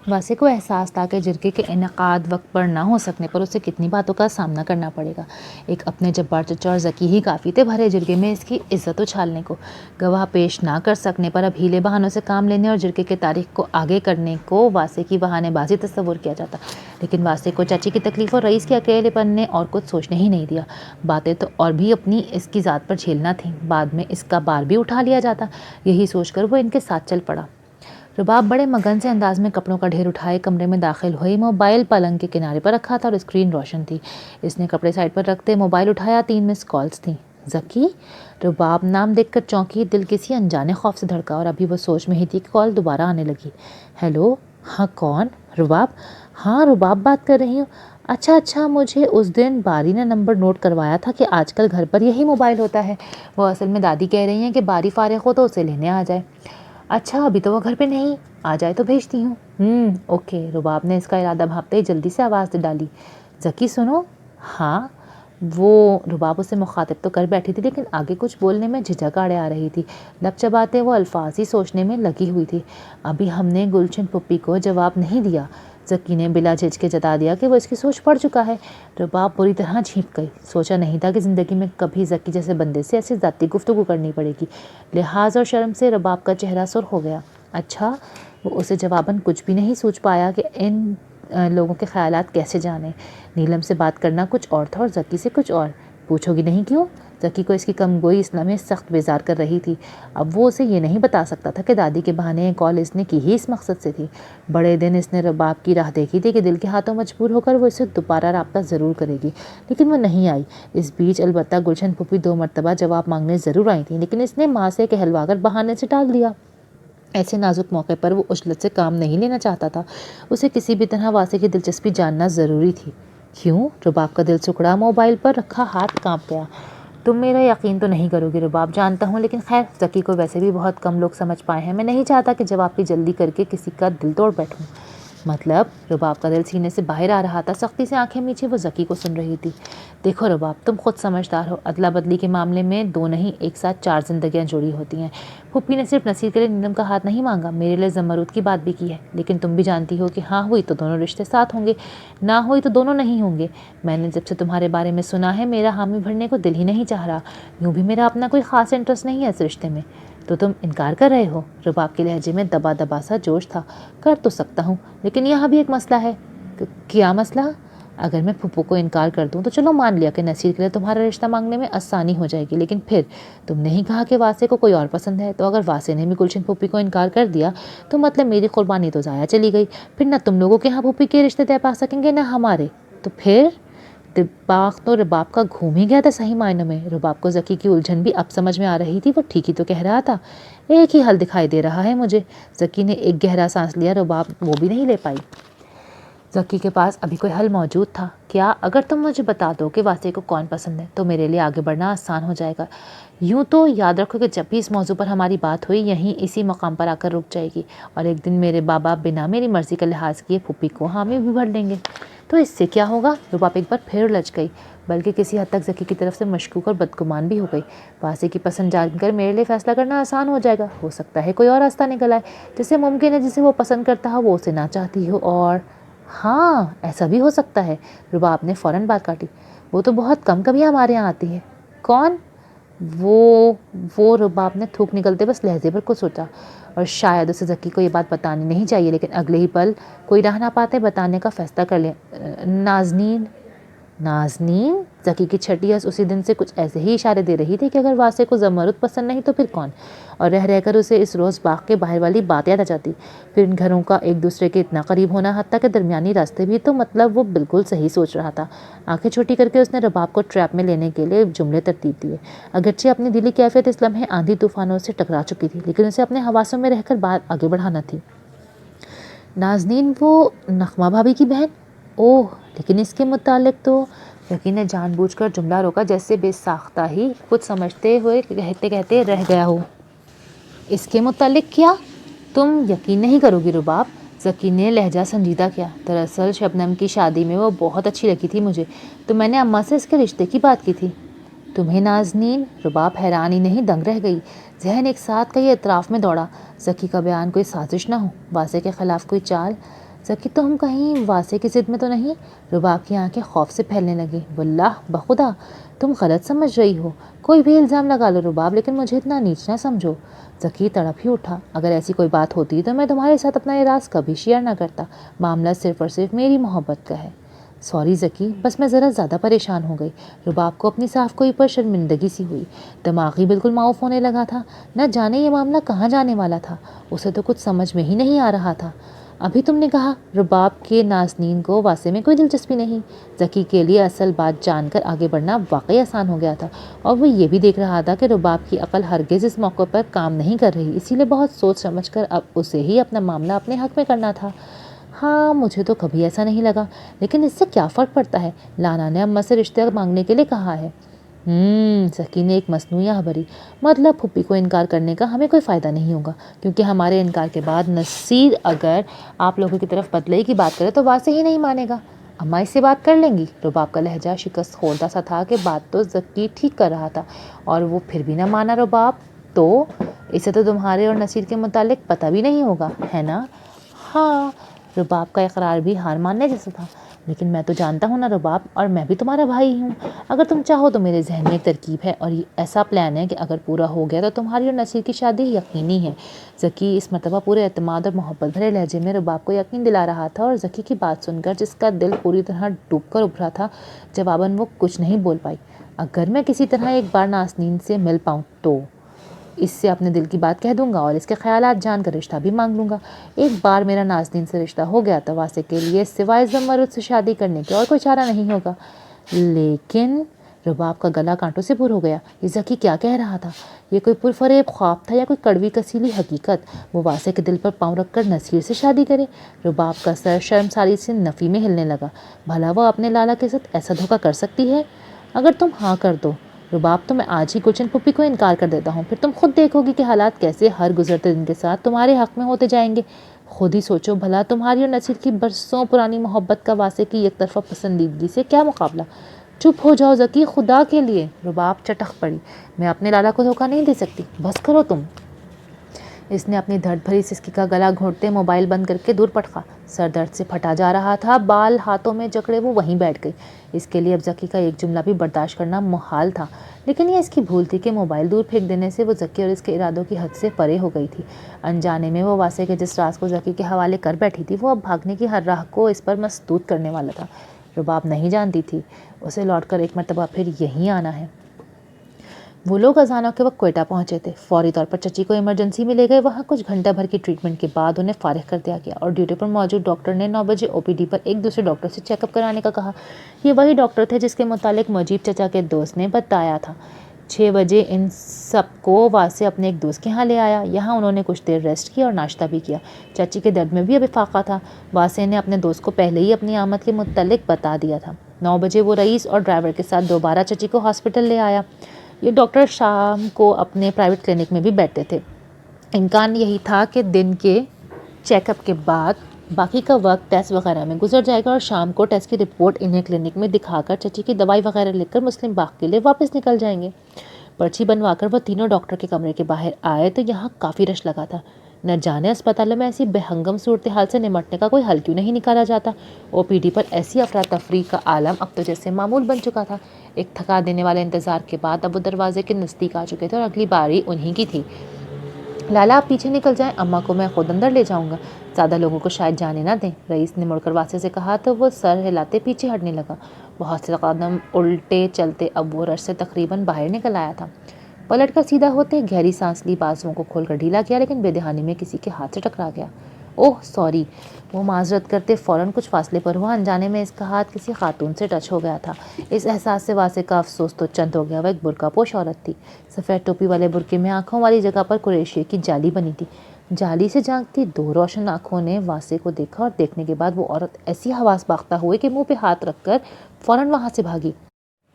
Speaker 1: واسے کو احساس تھا کہ جرگے کے انعقاد وقت پر نہ ہو سکنے پر اسے کتنی باتوں کا سامنا کرنا پڑے گا۔ ایک اپنے جبار چچا اور ذکی ہی کافی تھے بھرے جرگے میں اس کی عزت اچھالنے کو۔ گواہ پیش نہ کر سکنے پر اب ہیلے بہانوں سے کام لینے اور جرگے کے تاریخ کو آگے کرنے کو واسے کی بہانے بازی تصور کیا جاتا، لیکن واسے کو چاچی کی تکلیف اور رئیس کے اکیلے پن نے اور کچھ سوچنے ہی نہیں دیا۔ باتیں تو اور بھی اپنی اس کی ذات پر جھیلنا تھیں، بعد میں اس کا بار بھی اٹھا لیا جاتا، یہی سوچ کر وہ ان کے ساتھ چل پڑا۔ رباب بڑے مگن سے انداز میں کپڑوں کا ڈھیر اٹھائے کمرے میں داخل ہوئی۔ موبائل پلنگ کے کنارے پر رکھا تھا اور اسکرین روشن تھی۔ اس نے کپڑے سائڈ پر رکھتے موبائل اٹھایا، 3 مس کالز تھیں۔ ذکی؟ رباب نام دیکھ کر چونکی، دل کسی انجانے خوف سے دھڑکا اور ابھی وہ سوچ میں ہی تھی کہ کال دوبارہ آنے لگی۔ ہیلو، ہاں کون؟ رباب؟ ہاں رباب بات کر رہی ہوں۔ اچھا، مجھے اس دن باری نے نمبر نوٹ کروایا تھا کہ آج کل گھر پر یہی موبائل ہوتا ہے۔ وہ اصل میں دادی کہہ رہی ہیں کہ باری فارغ ہو تو اسے لینے آ جائے۔ اچھا، ابھی تو وہ گھر پہ نہیں، آ جائے تو بھیجتی ہوں۔ اوکے۔ رباب نے اس کا ارادہ بھانپتے ہی جلدی سے آواز دے ڈالی۔ ذکی سنو۔ ہاں۔ وہ رباب اسے مخاطب تو کر بیٹھی تھی، لیکن آگے کچھ بولنے میں جھجک آڑے آ رہی تھی۔ لب چباتے وہ الفاظ ہی سوچنے میں لگی ہوئی تھی۔ ابھی ہم نے گلشن پھپھی کو جواب نہیں دیا۔ ذکی نے بلا جھجکے جتا دیا کہ وہ اس کی سوچ پڑ چکا ہے۔ رباب بری طرح جھینپ گئی۔ سوچا نہیں تھا کہ زندگی میں کبھی ذکی جیسے بندے سے ایسی ذاتی گفتگو کرنی پڑے گی۔ لحاظ اور شرم سے رباب کا چہرہ سرخ ہو گیا۔ اچھا، وہ اسے جواباً کچھ بھی نہیں سوچ پایا کہ ان لوگوں کے خیالات کیسے جانے۔ نیلم سے بات کرنا کچھ اور تھا اور ذکی سے کچھ اور۔ پوچھو گی نہیں کیوں؟ ذکی کو اس کی کم گوئی اس لمحے سخت بیزار کر رہی تھی۔ اب وہ اسے یہ نہیں بتا سکتا تھا کہ دادی کے بہانے کال اس نے کی ہی اس مقصد سے تھی۔ بڑے دن اس نے رباب کی راہ دیکھی تھی کہ دل کے ہاتھوں مجبور ہو کر وہ اسے دوبارہ رابطہ ضرور کرے گی، لیکن وہ نہیں آئی۔ اس بیچ البتہ گلشن پھپھی 2 مرتبہ جواب مانگنے ضرور آئی تھیں، لیکن اس نے ماں سے کہلوا کر بہانے سے ٹال دیا۔ ایسے نازک موقع پر وہ عجلت سے کام نہیں لینا چاہتا تھا۔ اسے کسی بھی طرح واسے کی دلچسپی جاننا ضروری تھی۔ کیوں؟ رباب کا دل سکڑا، موبائل پر رکھا ہاتھ کانپ گیا۔ تم میرا یقین تو نہیں کرو گی رباب، جانتا ہوں، لیکن خیر، ذکی کو ویسے بھی بہت کم لوگ سمجھ پائے ہیں۔ میں نہیں چاہتا کہ جواب پہ جلدی کر کے کسی کا دل توڑ بیٹھوں۔ مطلب؟ رباب کا دل سینے سے باہر آ رہا تھا۔ سختی سے آنکھیں میچے وہ ذکی کو سن رہی تھی۔ دیکھو رباب، تم خود سمجھدار ہو، ادلا بدلی کے معاملے میں 2 نہیں، ایک ساتھ 4 زندگیاں جڑی ہوتی ہیں۔ پھپھی نے صرف نصیر کے لیے نیلم کا ہاتھ نہیں مانگا، میرے لیے زمرود کی بات بھی کی ہے، لیکن تم بھی جانتی ہو کہ ہاں ہوئی تو دونوں رشتے ساتھ ہوں گے، نہ ہوئی تو دونوں نہیں ہوں گے۔ میں نے جب سے تمہارے بارے میں سنا ہے، میرا حامی بھرنے کو دل ہی نہیں چاہ رہا۔ یوں بھی میرا اپنا کوئی خاص انٹرسٹ نہیں ہے اس رشتے میں۔ تو تم انکار کر رہے ہو؟ رباب کے لہجے میں دبا دبا سا جوش تھا۔ کر تو سکتا ہوں، لیکن یہاں بھی ایک مسئلہ ہے۔ کیا مسئلہ؟ اگر میں پھپھو کو انکار کر دوں تو چلو مان لیا کہ نصیر کے لیے تمہارا رشتہ مانگنے میں آسانی ہو جائے گی، لیکن پھر تم نے ہی کہا کہ واسے کو کوئی اور پسند ہے، تو اگر واسے نے بھی گلشن پھپھی کو انکار کر دیا تو مطلب میری قربانی تو ضائع چلی گئی، پھر نہ تم لوگوں کے ہاں پھپھی کے رشتے طے پا سکیں گے نہ ہمارے۔ تو پھر دماغ تو رباب کا گھوم ہی گیا تھا صحیح معنوں میں۔ رباب کو ذکی کی الجھن بھی اب سمجھ میں آ رہی تھی، وہ ٹھیک ہی تو کہہ رہا تھا۔ ایک ہی حل دکھائی دے رہا ہے مجھے۔ ذکی نے ایک گہرا سانس لیا، رباب وہ بھی نہیں لے پائی۔ ذکی کے پاس ابھی کوئی حل موجود تھا۔ کیا؟ اگر تم مجھے بتا دو کہ واسے کو کون پسند ہے تو میرے لیے آگے بڑھنا آسان ہو جائے گا۔ یوں تو یاد رکھو کہ جب بھی اس موضوع پر ہماری بات ہوئی یہیں اسی مقام پر آ کر رک جائے گی، اور ایک دن میرے بابا بنا میری مرضی کا لحاظ کیے پھوپھی کو حامی بھی بھر لیں گے۔ تو اس سے کیا ہوگا؟ رباب ایک بار پھر الجھ گئی، بلکہ کسی حد تک ذکی کی طرف سے مشکوک اور بدگمان بھی ہو گئی۔ واسے کی پسند جان کر میرے لیے فیصلہ کرنا آسان ہو جائے گا، ہو سکتا ہے کوئی اور راستہ نکل آئے، جسے ممکن ہے جسے وہ پسند کرتا ہو وہ اسے نہ چاہتی ہو، اور ہاں ایسا بھی ہو سکتا ہے۔ رباب نے فوراً بات کاٹی، وہ تو بہت کم کبھی ہمارے یہاں آتی ہے۔ کون؟ وہ رباب نے تھوک نکلتے بس لہجے پر کچھ سوچا، اور شاید اسے ذکی کو یہ بات بتانی نہیں چاہیے، لیکن اگلے ہی پل کوئی راہ نہ پاتے بتانے کا فیصلہ کر لیا۔ نازنین؟ ذکی کی چھٹی حس اسی دن سے کچھ ایسے ہی اشارے دے رہی تھی کہ اگر واسے کو زمرد پسند نہیں تو پھر کون، اور رہ رہ کر اسے اس روز باغ کے باہر والی بات یاد آ جاتی، پھر ان گھروں کا ایک دوسرے کے اتنا قریب ہونا، حتیٰ کہ درمیانی راستے بھی، تو مطلب وہ بالکل صحیح سوچ رہا تھا۔ آنکھیں چھوٹی کر کے اس نے رباب کو ٹریپ میں لینے کے لیے جملے ترتیب دیے، اگرچہ اپنی دلی کیفیت اس لمحے آندھی طوفانوں سے ٹکرا چکی تھی، لیکن اسے اپنے حواسوں میں رہ کر بات آگے بڑھانا تھی۔ نازنین وہ نغمہ بھابھی کی بہن؟ اوہ، لیکن اس کے متعلق تو… ذکی نے جان بوجھ کر جملہ روکا، جیسے بے ساختہ ہی کچھ سمجھتے ہوئے کہتے کہتے رہ گیا ہو۔ اس کے متعلق کیا؟ تم یقین نہیں کرو گی رباب، ذکی نے لہجہ سنجیدہ کیا۔ دراصل شبنم کی شادی میں وہ بہت اچھی لگی تھی مجھے، تو میں نے اماں سے اس کے رشتے کی بات کی تھی۔ تمہیں نازنین؟ رباب حیران ہی نہیں دنگ رہ گئی، ذہن ایک ساتھ کئی اطراف میں دوڑا۔ ذکی کا بیان کوئی سازش نہ ہو، واسے کے خلاف کوئی چال؟ ذکی تم کہیں واسے کی ضد میں تو نہیں؟ رباب کی آنکھیں خوف سے پھیلنے لگیں۔ واللہ بخدا تم غلط سمجھ رہی ہو، کوئی بھی الزام لگا لو رباب، لیکن مجھے اتنا نیچ نہ سمجھو۔ ذکی تڑپ ہی اٹھا، اگر ایسی کوئی بات ہوتی تو میں تمہارے ساتھ اپنا یہ راز کبھی شیئر نہ کرتا، معاملہ صرف اور صرف میری محبت کا ہے۔ سوری ذکی، بس میں ذرا زیادہ پریشان ہو گئی۔ رباب کو اپنی صاف کوئی پر شرمندگی سی ہوئی، دماغ ہی بالکل معاف ہونے لگا تھا، نہ جانے یہ معاملہ کہاں جانے والا تھا، اسے تو کچھ سمجھ میں ہی نہیں آ رہا تھا۔ ابھی تم نے کہا رباب کے نازنین کو واسے میں کوئی دلچسپی نہیں؟ ذکی کے لیے اصل بات جان کر آگے بڑھنا واقعی آسان ہو گیا تھا، اور وہ یہ بھی دیکھ رہا تھا کہ رباب کی عقل ہرگز اس موقع پر کام نہیں کر رہی، اسی لیے بہت سوچ سمجھ کر اب اسے ہی اپنا معاملہ اپنے حق میں کرنا تھا۔ ہاں مجھے تو کبھی ایسا نہیں لگا، لیکن اس سے کیا فرق پڑتا ہے، لانا نے اماں سے رشتہ مانگنے کے لیے کہا ہے۔ ذکی نے ایک مصنوعی آہ بھری، مطلب پھوپھی کو انکار کرنے کا ہمیں کوئی فائدہ نہیں ہوگا، کیونکہ ہمارے انکار کے بعد نصیر اگر آپ لوگوں کی طرف بدلے کی بات کرے تو واسے ہی نہیں مانے گا۔ اماں اس سے بات کر لیں گی؟ رباب کا لہجہ شکست خوردہ سا تھا کہ بات تو ذکی ٹھیک کر رہا تھا، اور وہ پھر بھی نہ مانا۔ رباب تو اسے تو تمہارے اور نصیر کے متعلق پتہ بھی نہیں ہوگا، ہے نا؟ ہاں، رباب کا اقرار بھی ہار ماننے جیسا تھا۔ لیکن میں تو جانتا ہوں نا رباب، اور میں بھی تمہارا بھائی ہوں۔ اگر تم چاہو تو میرے ذہن میں ایک ترکیب ہے، اور یہ ایسا پلان ہے کہ اگر پورا ہو گیا تو تمہاری اور نصیر کی شادی یقینی ہے۔ ذکی اس مرتبہ پورے اعتماد اور محبت بھرے لہجے میں رباب کو یقین دلا رہا تھا، اور ذکی کی بات سن کر جس کا دل پوری طرح ڈوب کر ابھرا تھا، جواباً وہ کچھ نہیں بول پائی۔ اگر میں کسی طرح ایک بار نازنین سے مل پاؤں تو اس سے اپنے دل کی بات کہہ دوں گا، اور اس کے خیالات جان کر رشتہ بھی مانگ لوں گا۔ ایک بار میرا نازنین سے رشتہ ہو گیا تو واسے کے لیے سوائے زمرد سے شادی کرنے کے اور کوئی چارہ نہیں ہوگا۔ لیکن رباب کا گلا کانٹوں سے پر ہو گیا، یہ ذکی کیا کہہ رہا تھا؟ یہ کوئی پرفریب خواب تھا یا کوئی کڑوی کسیلی حقیقت؟ وہ واسے کے دل پر پاؤں رکھ کر نصیر سے شادی کرے؟ رباب کا سر شرمساری سے نفی میں ہلنے لگا۔ بھلا وہ اپنے لالا کے ساتھ ایسا دھوکہ کر سکتی ہے؟ اگر تم ہاں کر دو رباب تو میں آج ہی گلشن پھوپھی کو انکار کر دیتا ہوں، پھر تم خود دیکھو گی کہ حالات کیسے ہر گزرتے دن کے ساتھ تمہارے حق میں ہوتے جائیں گے۔ خود ہی سوچو بھلا، تمہاری اور نصیر کی برسوں پرانی محبت کا واسے کی یک طرفہ پسندیدگی سے کیا مقابلہ؟ چپ ہو جاؤ ذکی، خدا کے لیے۔ رباب چٹخ پڑی، میں اپنے لالا کو دھوکہ نہیں دے سکتی، بس کرو تم۔ اس نے اپنی دھڑ بھری سسکی کا گلا گھونٹتے موبائل بند کر کے دور پٹکا۔ سر درد سے پھٹا جا رہا تھا، بال ہاتھوں میں جکڑے وہ وہیں بیٹھ گئی۔ اس کے لیے اب ذکی کا ایک جملہ بھی برداشت کرنا محال تھا، لیکن یہ اس کی بھول تھی کہ موبائل دور پھینک دینے سے وہ ذکی اور اس کے ارادوں کی حد سے پرے ہو گئی تھی۔ انجانے میں وہ واسے کے جس راز کو ذکی کے حوالے کر بیٹھی تھی، وہ اب بھاگنے کی ہر راہ کو اس پر مسدود کرنے والا تھا۔ رباب نہیں جانتی تھی اسے لوٹ کر ایک مرتبہ پھر یہیں آنا ہے۔ وہ لوگ اذانوں کے وقت کوئٹہ پہنچے تھے، فوری طور پر چچی کو ایمرجنسی میں لے گئے۔ وہاں کچھ گھنٹہ بھر کی ٹریٹمنٹ کے بعد انہیں فارغ کر دیا گیا، اور ڈیوٹی پر موجود ڈاکٹر نے 9 بجے OPD پر ایک دوسرے ڈاکٹر سے چیک اپ کرانے کا کہا۔ یہ وہی ڈاکٹر تھے جس کے متعلق مجیب چچا کے دوست نے بتایا تھا۔ 6 بجے ان سب کو واسے اپنے ایک دوست کے ہاں لے آیا۔ یہاں انہوں نے کچھ دیر ریسٹ کی اور ناشتہ بھی کیا۔ چچی کے درد میں بھی اب افاقہ تھا۔ واسے نے اپنے دوست کو پہلے ہی اپنی آمد کے متعلق بتا دیا تھا۔ 9 بجے وہ رئیس اور ڈرائیور کے ساتھ دوبارہ چچی کو ہاسپٹل لے آیا۔ یہ ڈاکٹر شام کو اپنے پرائیویٹ کلینک میں بھی بیٹھتے تھے۔ امکان یہی تھا کہ دن کے چیک اپ کے بعد باقی کا وقت ٹیسٹ وغیرہ میں گزر جائے گا اور شام کو ٹیسٹ کی رپورٹ انہیں کلینک میں دکھا کر چچی کی دوائی وغیرہ لکھ کر مسلم باغ کے لیے واپس نکل جائیں گے۔ پرچی بنوا کر وہ تینوں ڈاکٹر کے کمرے کے باہر آئے تو یہاں کافی رش لگا تھا۔ نہ جانے اسپتالوں میں ایسی بے ہنگم صورتحال سے نمٹنے کا کوئی حل کیوں نہیں نکالا جاتا۔ او پی ڈی پر ایسی افراتفری کا عالم اب تو جیسے معمول بن چکا تھا۔ ایک تھکا دینے والے انتظار کے بعد اب وہ دروازے کے نزدیک آ چکے تھے اور اگلی باری انہی کی تھی۔ لالا آپ پیچھے نکل جائیں، اماں کو میں خود اندر لے جاؤں گا، زیادہ لوگوں کو شاید جانے نہ دیں، رئیس نے مڑ کر واسطے سے کہا تو وہ سر ہلاتے پیچھے ہٹنے لگا۔ بہت سے قدم الٹے چلتے اب وہ رش سے تقریباً باہر نکل آیا تھا۔ پلٹ کر سیدھا ہوتے گہری سانس لی، بازوؤں کو کھول کر ڈھیلا کیا، لیکن بے دہانی میں کسی کے ہاتھ سے ٹکرا گیا۔ اوہ سوری، وہ معذرت کرتے فوراً کچھ فاصلے پر ہوا، انجانے میں اس کا ہاتھ کسی خاتون سے ٹچ ہو گیا تھا۔ اس احساس سے واسطے کا افسوس تو چند ہو گیا، وہ ایک برقع پوش عورت تھی۔ سفید ٹوپی والے برقعے میں آنکھوں والی جگہ پر کریشے کی جالی بنی تھی۔ جالی سے جھانکتی دو روشن آنکھوں نے واسطے کو دیکھا اور دیکھنے کے بعد وہ عورت ایسی حواس باختہ ہوئی کہ منہ پہ ہاتھ رکھ کر فوراً وہاں سے بھاگی۔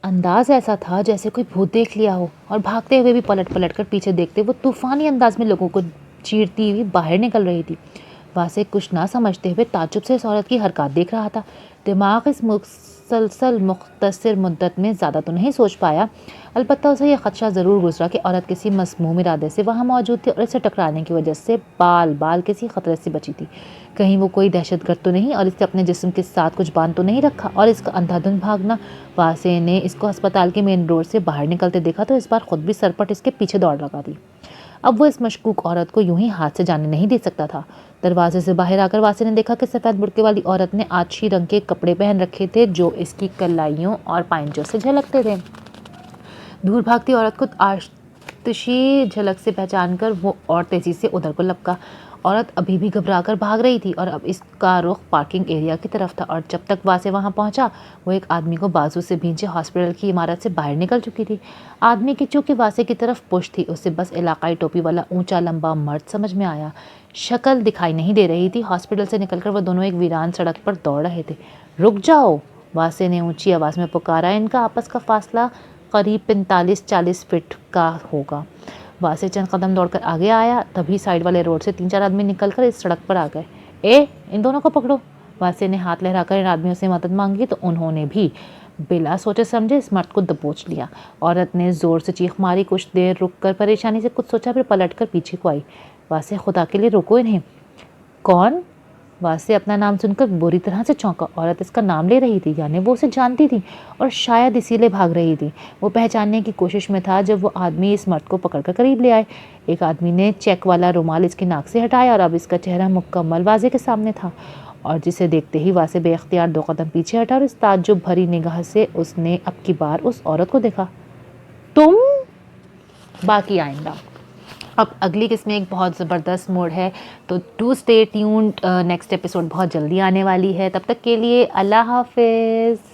Speaker 1: انداز ایسا تھا جیسے کوئی بھوت دیکھ لیا ہو، اور بھاگتے ہوئے بھی پلٹ پلٹ کر پیچھے دیکھتے وہ طوفانی انداز میں لوگوں کو چیرتی ہوئی باہر نکل رہی تھی۔ واسطے کچھ نہ سمجھتے ہوئے تعجب سے اس عورت کی حرکات دیکھ رہا تھا۔ دماغ اس مسلسل مختصر مدت میں زیادہ تو نہیں سوچ پایا، البتہ اسے یہ خدشہ ضرور گزرا کہ عورت کسی مسموم ارادے سے وہاں موجود تھی اور اسے ٹکرانے کی وجہ سے بال بال کسی خطرے سے بچی تھی۔ کہیں وہ کوئی دہشت گرد تو نہیں اور اس نے اپنے جسم کے ساتھ کچھ باندھ تو نہیں رکھا، اور اس کا اندھا دھند بھاگنا۔ واسطے نے اس کو ہسپتال کے مین روڈ سے باہر نکلتے دیکھا تو اس بار خود بھی سرپٹ اس کے پیچھے دوڑ لگا دی۔ اب وہ اس مشکوک عورت کو یوں ہی ہاتھ سے جانے نہیں دے سکتا تھا۔ دروازے سے باہر آ کر واسطے نے دیکھا کہ سفید برقعے والی عورت نے آتشی رنگ کے کپڑے پہن رکھے تھے جو اس کی کلائیوں اور پائنجوں سے جھلکتے تھے۔ دور بھاگتی عورت کو آتشی جھلک سے پہچان کر وہ اور تیزی سے ادھر کو لپکا۔ عورت ابھی بھی گھبرا کر بھاگ رہی تھی اور اب اس کا رخ پارکنگ ایریا کی طرف تھا، اور جب تک واسطے وہاں پہنچا وہ ایک آدمی کو بازو سے بھینچے ہاسپٹل کی عمارت سے باہر نکل چکی تھی۔ آدمی کی چونکہ واسطے کی طرف پشت تھی، اسے بس علاقائی ٹوپی والا اونچا لمبا مرد سمجھ میں آیا۔ شکل دکھائی نہیں دے رہی تھی۔ ہاسپٹل سے نکل کر وہ دونوں ایک ویران سڑک پر دوڑ رہے تھے۔ رک جاؤ، واسطے نے اونچی آواز میں پکارا۔ ان کا آپس کا فاصلہ قریب 45-40 فٹ کا ہوگا۔ واسطے چند قدم دوڑ کر آگے آیا، تبھی سائیڈ والے روڈ سے 3-4 آدمی نکل کر اس سڑک پر آ گئے۔ ان دونوں کو پکڑو، واسطے نے ہاتھ لہرا کر ان آدمیوں سے مدد مانگی تو انہوں نے بھی بلا سوچے سمجھے اس مرد کو دبوچ لیا۔ عورت نے زور سے چیخ ماری، کچھ دیر رک کر پریشانی سے کچھ سوچا، پھر پلٹ کر پیچھے کو آئی۔ واسطے خدا کے لیے روکو انہیں۔ کون؟ واسطے اپنا نام سن کر بری طرح سے چونکا۔ عورت اس کا نام لے رہی تھی، یعنی وہ اسے جانتی تھی اور شاید اسی لیے بھاگ رہی تھی۔ وہ پہچاننے کی کوشش میں تھا جب وہ آدمی اس مرد کو پکڑ کر قریب لے آئے۔ ایک آدمی نے چیک والا رومال اس کی ناک سے ہٹایا اور اب اس کا چہرہ مکمل واضح کے سامنے تھا، اور جسے دیکھتے ہی واسطے بے اختیار 2 قدم پیچھے ہٹا اور اس تعجب بھری نگاہ سے اس نے اب کی بار اس عورت کو دیکھا۔ تم؟ باقی آئندہ۔ اب اگلی قسم میں ایک بہت زبردست موڑ ہے، تو to stay tuned, next episode بہت جلدی آنے والی ہے۔ تب تک کے لیے اللہ حافظ۔